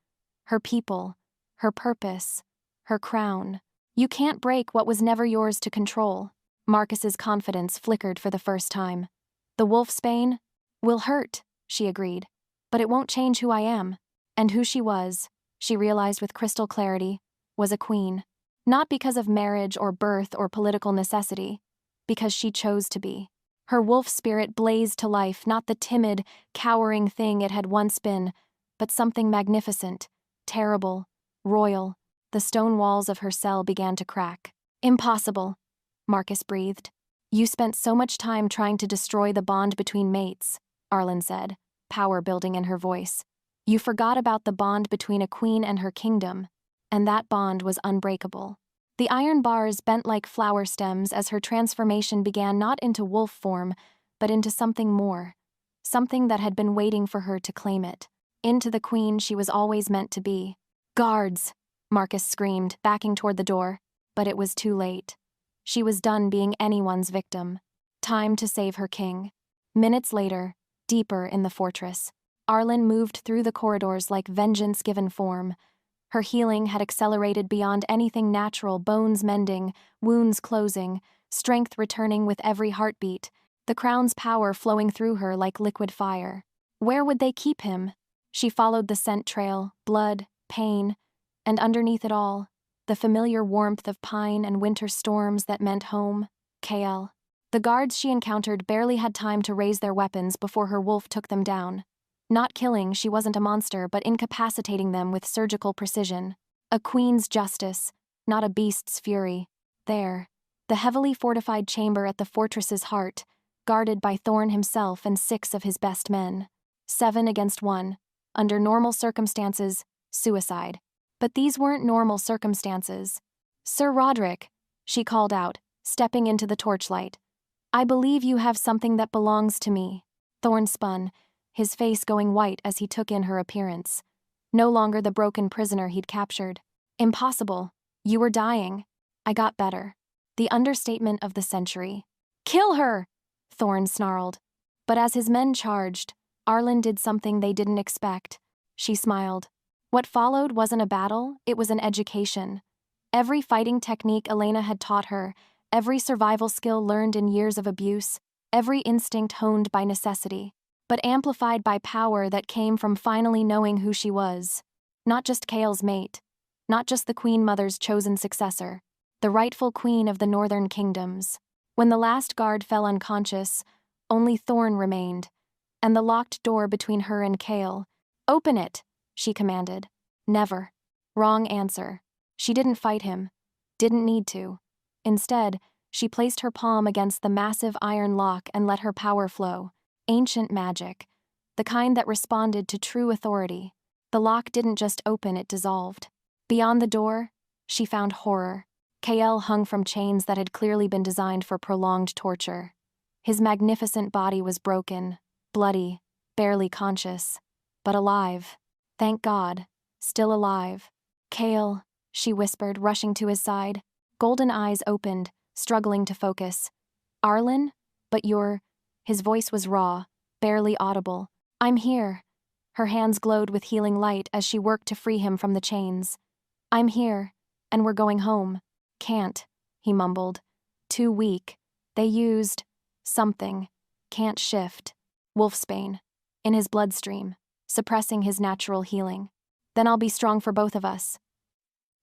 Her people, her purpose, her crown. You can't break what was never yours to control. Marcus's confidence flickered for the first time. The wolfsbane will hurt, she agreed. But it won't change who I am. And who she was, she realized with crystal clarity, was a queen. Not because of marriage or birth or political necessity. Because she chose to be. Her wolf spirit blazed to life, not the timid, cowering thing it had once been, but something magnificent, terrible, royal. The stone walls of her cell began to crack. Impossible, Marcus breathed. You spent so much time trying to destroy the bond between mates, Arlen said, power building in her voice. You forgot about the bond between a queen and her kingdom, and that bond was unbreakable. The iron bars bent like flower stems as her transformation began not into wolf form, but into something more. Something that had been waiting for her to claim it. Into the queen she was always meant to be. Guards! Marcus screamed, backing toward the door. But it was too late. She was done being anyone's victim. Time to save her king. Minutes later, deeper in the fortress, Arlen moved through the corridors like vengeance given form. Her healing had accelerated beyond anything natural, bones mending, wounds closing, strength returning with every heartbeat, the crown's power flowing through her like liquid fire. Where would they keep him? She followed the scent trail, blood, pain, and underneath it all, the familiar warmth of pine and winter storms that meant home, KL. The guards she encountered barely had time to raise their weapons before her wolf took them down. Not killing, she wasn't a monster, but incapacitating them with surgical precision. A queen's justice, not a beast's fury. There, the heavily fortified chamber at the fortress's heart, guarded by Thorn himself and 6 of his best men. 7 against 1. Under normal circumstances, suicide. But these weren't normal circumstances. Sir Roderick, she called out, stepping into the torchlight. I believe you have something that belongs to me. Thorn spun, his face going white as he took in her appearance. No longer the broken prisoner he'd captured. Impossible. You were dying. I got better. The understatement of the century. Kill her! Thorn snarled. But as his men charged, Arlen did something they didn't expect. She smiled. What followed wasn't a battle, it was an education. Every fighting technique Elena had taught her, every survival skill learned in years of abuse, every instinct honed by necessity, but amplified by power that came from finally knowing who she was. Not just Kale's mate, not just the Queen Mother's chosen successor, the rightful queen of the Northern Kingdoms. When the last guard fell unconscious, only Thorn remained, and the locked door between her and Kale. Open it, she commanded. Never. Wrong answer. She didn't fight him. Didn't need to. Instead, she placed her palm against the massive iron lock and let her power flow. Ancient magic. The kind that responded to true authority. The lock didn't just open, it dissolved. Beyond the door, she found horror. Kael hung from chains that had clearly been designed for prolonged torture. His magnificent body was broken, bloody, barely conscious, but alive. Thank God, still alive. Kael, she whispered, rushing to his side. Golden eyes opened, struggling to focus. Arlen? But you're... His voice was raw, barely audible. I'm here. Her hands glowed with healing light as she worked to free him from the chains. I'm here, and we're going home. Can't, he mumbled. Too weak. They used... something. Can't shift. Wolfsbane. In his bloodstream, suppressing his natural healing. Then I'll be strong for both of us.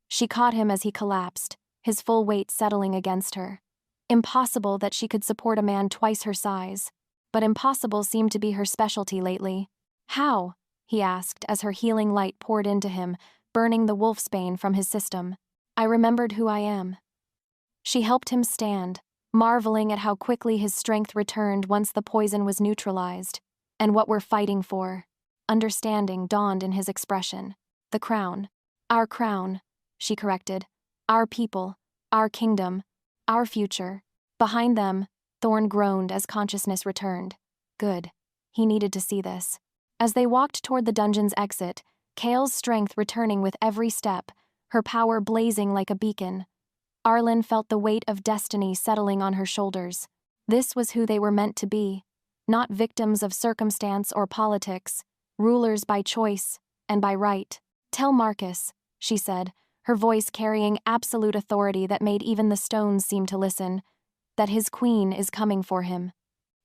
She caught him as he collapsed, his full weight settling against her. Impossible that she could support a man twice her size. But impossible seemed to be her specialty lately. How? He asked as her healing light poured into him, burning the wolfsbane from his system. I remembered who I am. She helped him stand, marveling at how quickly his strength returned once the poison was neutralized. And what we're fighting for. Understanding dawned in his expression. The crown. Our crown, she corrected. Our people. Our kingdom. Our future. Behind them, Thorn groaned as consciousness returned. Good. He needed to see this. As they walked toward the dungeon's exit, Kale's strength returning with every step, her power blazing like a beacon. Arlen felt the weight of destiny settling on her shoulders. This was who they were meant to be, not victims of circumstance or politics, rulers by choice and by right. "Tell Marcus," she said, her voice carrying absolute authority that made even the stones seem to listen, "that his queen is coming for him."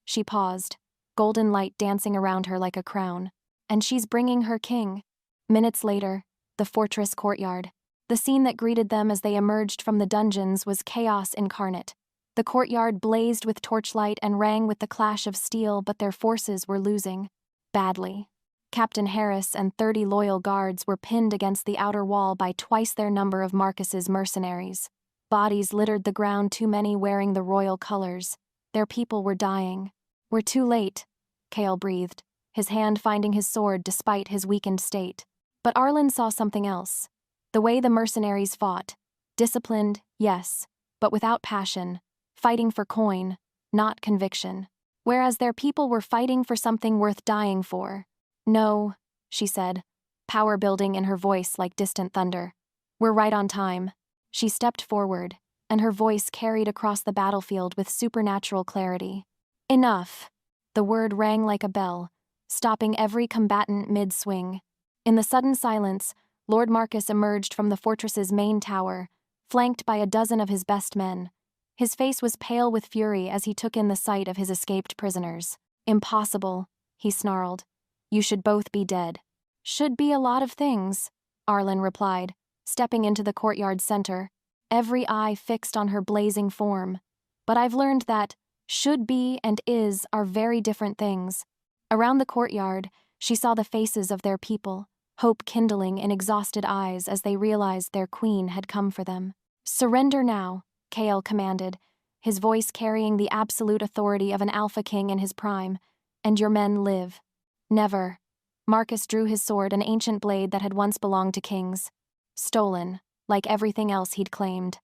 She paused, golden light dancing around her like a crown. "And she's bringing her king." Minutes later, the fortress courtyard. The scene that greeted them as they emerged from the dungeons was chaos incarnate. The courtyard blazed with torchlight and rang with the clash of steel, but their forces were losing. Badly. Captain Harris and 30 loyal guards were pinned against the outer wall by twice their number of Marcus's mercenaries. Bodies littered the ground, too many wearing the royal colors. Their people were dying. "We're too late," Kale breathed, his hand finding his sword despite his weakened state. But Arlen saw something else. The way the mercenaries fought. Disciplined, yes, but without passion. Fighting for coin, not conviction. Whereas their people were fighting for something worth dying for. "No," she said, power building in her voice like distant thunder. "We're right on time." She stepped forward, and her voice carried across the battlefield with supernatural clarity. "Enough." The word rang like a bell, stopping every combatant mid-swing. In the sudden silence, Lord Marcus emerged from the fortress's main tower, flanked by a dozen of his best men. His face was pale with fury as he took in the sight of his escaped prisoners. "Impossible," he snarled. "You should both be dead." "Should be a lot of things," Arlen replied, stepping into the courtyard's center, every eye fixed on her blazing form. "But I've learned that should be and is are very different things." Around the courtyard, she saw the faces of their people, hope kindling in exhausted eyes as they realized their queen had come for them. "Surrender now," Kale commanded, his voice carrying the absolute authority of an alpha king in his prime, "and your men live." "Never." Marcus drew his sword, an ancient blade that had once belonged to kings. Stolen, like everything else he'd claimed.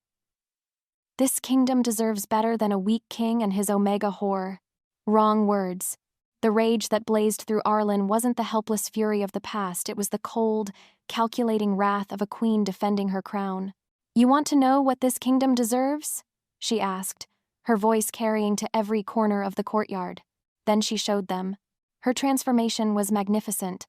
"This kingdom deserves better than a weak king and his Omega whore." Wrong words. The rage that blazed through Arlen wasn't the helpless fury of the past, it was the cold, calculating wrath of a queen defending her crown. "You want to know what this kingdom deserves?" she asked, her voice carrying to every corner of the courtyard. Then she showed them. Her transformation was magnificent,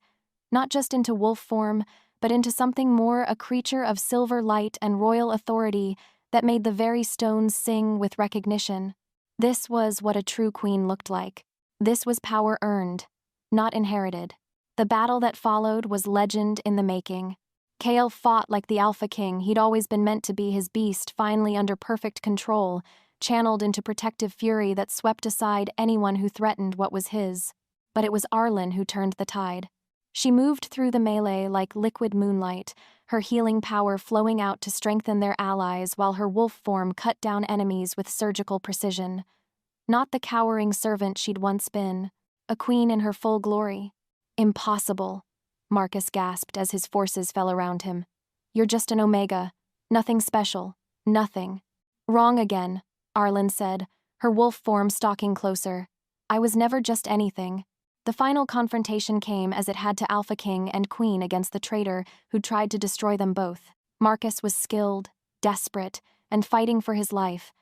not just into wolf form, but into something more, a creature of silver light and royal authority that made the very stones sing with recognition. This was what a true queen looked like. This was power earned, not inherited. The battle that followed was legend in the making. Kale fought like the Alpha King he'd always been meant to be, his beast finally under perfect control, channeled into protective fury that swept aside anyone who threatened what was his. But it was Arlen who turned the tide. She moved through the melee like liquid moonlight, her healing power flowing out to strengthen their allies while her wolf form cut down enemies with surgical precision. Not the cowering servant she'd once been, a queen in her full glory. "Impossible," Marcus gasped as his forces fell around him. "You're just an Omega. Nothing special. Nothing." "Wrong again," Arlen said, her wolf form stalking closer. "I was never just anything." The final confrontation came as it had to Alpha King and Queen against the traitor who'd tried to destroy them both. Marcus was skilled, desperate, and fighting for his life.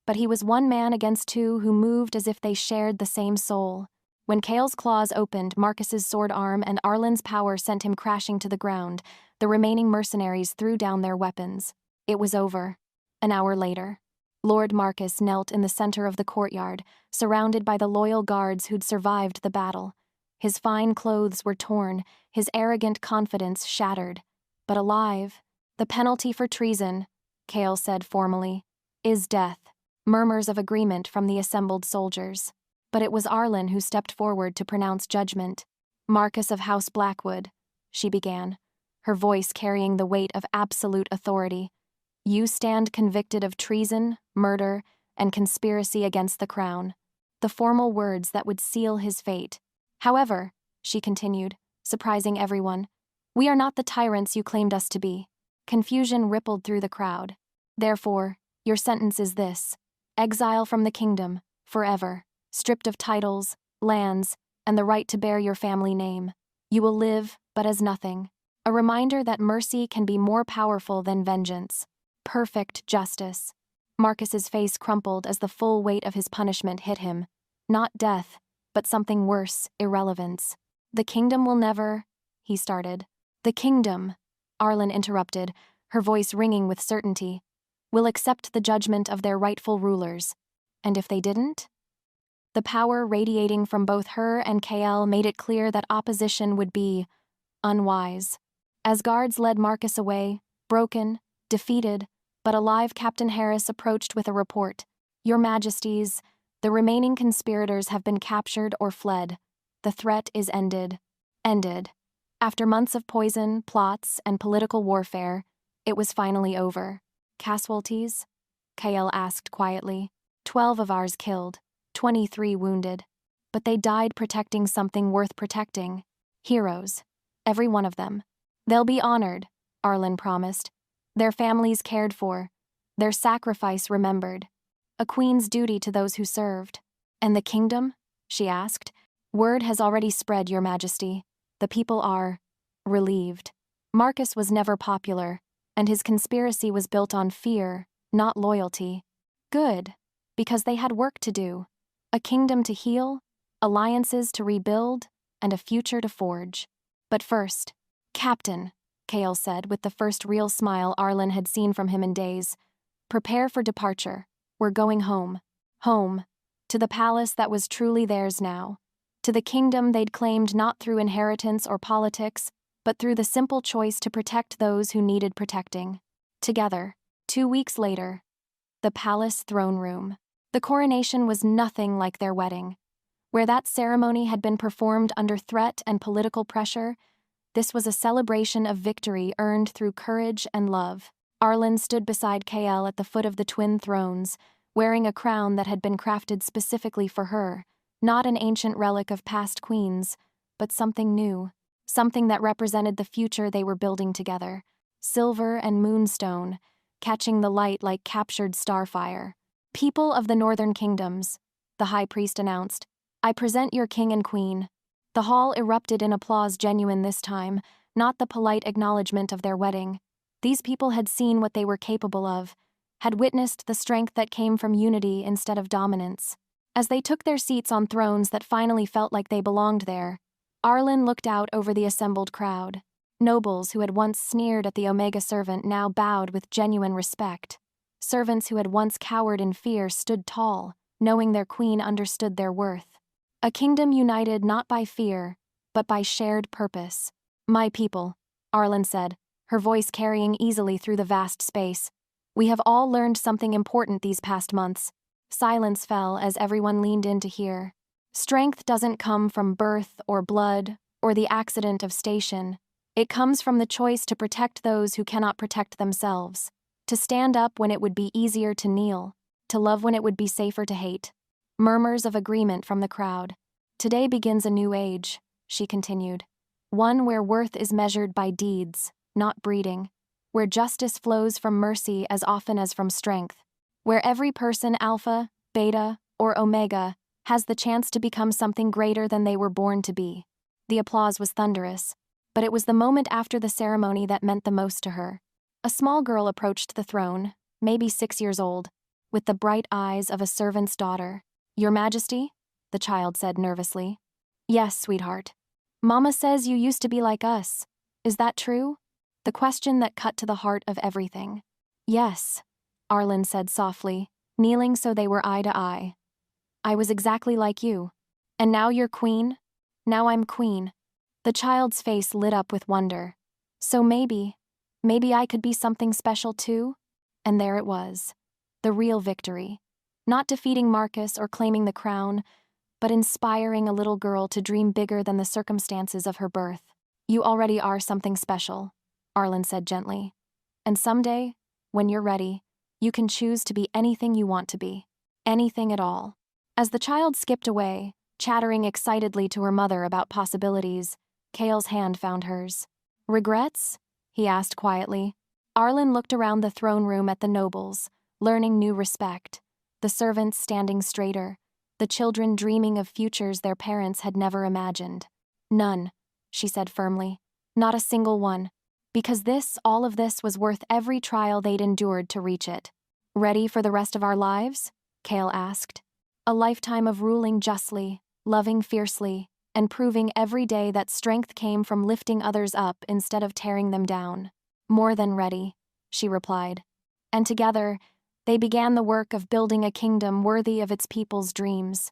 But he was one man against two who moved as if they shared the same soul. When Kale's claws opened, Marcus's sword arm and Arlen's power sent him crashing to the ground. The remaining mercenaries threw down their weapons. It was over. An hour later, Lord Marcus knelt in the center of the courtyard, surrounded by the loyal guards who'd survived the battle. His fine clothes were torn, his arrogant confidence shattered. But alive. "The penalty for treason," Kale said formally, "is death." Murmurs of agreement from the assembled soldiers. But it was Arlen who stepped forward to pronounce judgment. "Marcus of House Blackwood," she began, her voice carrying the weight of absolute authority. "You stand convicted of treason, murder, and conspiracy against the crown." The formal words that would seal his fate. "However," she continued, surprising everyone, "we are not the tyrants you claimed us to be." Confusion rippled through the crowd. "Therefore, your sentence is this: exile from the kingdom, forever, stripped of titles, lands, and the right to bear your family name. You will live, but as nothing. A reminder that mercy can be more powerful than vengeance. Perfect justice. Marcus's face crumpled as the full weight of his punishment hit him. Not death, but something worse, irrelevance. The kingdom will never, he started. The kingdom, Arlen interrupted, her voice ringing with certainty, will accept the judgment of their rightful rulers. And if they didn't? The power radiating from both her and KL made it clear that opposition would be unwise. As guards led Marcus away, broken, defeated, but alive, Captain Harris approached with a report. Your Majesties, the remaining conspirators have been captured or fled. The threat is ended. Ended. After months of poison, plots, and political warfare, it was finally over. Casualties? Kael asked quietly. 12 of ours killed, 23 wounded. But they died protecting something worth protecting. Heroes. Every one of them. They'll be honored, Arlen promised. Their families cared for. Their sacrifice remembered. A queen's duty to those who served. And the kingdom? She asked. Word has already spread, Your Majesty. The people are relieved. Marcus was never popular, and his conspiracy was built on fear, not loyalty. Good, because they had work to do. A kingdom to heal, alliances to rebuild, and a future to forge. But first, Captain, Kael said with the first real smile Arlen had seen from him in days, prepare for departure. We're going home. Home. To the palace that was truly theirs now. To the kingdom they'd claimed not through inheritance or politics, but through the simple choice to protect those who needed protecting. Together, 2 weeks later, the palace throne room. The coronation was nothing like their wedding. Where that ceremony had been performed under threat and political pressure, this was a celebration of victory earned through courage and love. Arlen stood beside Kael at the foot of the twin thrones, wearing a crown that had been crafted specifically for her, not an ancient relic of past queens, but something new, something that represented the future they were building together. Silver and moonstone, catching the light like captured starfire. People of the northern kingdoms, the high priest announced, I present your king and queen. The hall erupted in applause, genuine this time, not the polite acknowledgement of their wedding. These people had seen what they were capable of, had witnessed the strength that came from unity instead of dominance. As they took their seats on thrones that finally felt like they belonged there, Arlen looked out over the assembled crowd. Nobles who had once sneered at the Omega servant now bowed with genuine respect. Servants who had once cowered in fear stood tall, knowing their queen understood their worth. A kingdom united not by fear, but by shared purpose. My people, Arlen said, her voice carrying easily through the vast space. We have all learned something important these past months. Silence fell as everyone leaned in to hear. Strength doesn't come from birth or blood or the accident of station. It comes from the choice to protect those who cannot protect themselves, to stand up when it would be easier to kneel, to love when it would be safer to hate. Murmurs of agreement from the crowd. Today begins a new age, she continued. One where worth is measured by deeds, not breeding. Where justice flows from mercy as often as from strength. Where every person, alpha, beta, or omega, has the chance to become something greater than they were born to be. The applause was thunderous, but it was the moment after the ceremony that meant the most to her. A small girl approached the throne, maybe 6 years old, with the bright eyes of a servant's daughter. Your Majesty? The child said nervously. Yes, sweetheart. Mama says you used to be like us. Is that true? The question that cut to the heart of everything. Yes, Arlen said softly, kneeling so they were eye to eye. I was exactly like you. And now you're queen? Now I'm queen. The child's face lit up with wonder. So maybe I could be something special too? And there it was. The real victory. Not defeating Marcus or claiming the crown, but inspiring a little girl to dream bigger than the circumstances of her birth. You already are something special, Arlen said gently. And someday, when you're ready, you can choose to be anything you want to be. Anything at all. As the child skipped away, chattering excitedly to her mother about possibilities, Kael's hand found hers. Regrets? He asked quietly. Arlen looked around the throne room at the nobles, learning new respect. The servants standing straighter, the children dreaming of futures their parents had never imagined. None, she said firmly. Not a single one. Because all of this was worth every trial they'd endured to reach it. Ready for the rest of our lives? Kale asked. A lifetime of ruling justly, loving fiercely, and proving every day that strength came from lifting others up instead of tearing them down. More than ready, she replied. And together, they began the work of building a kingdom worthy of its people's dreams.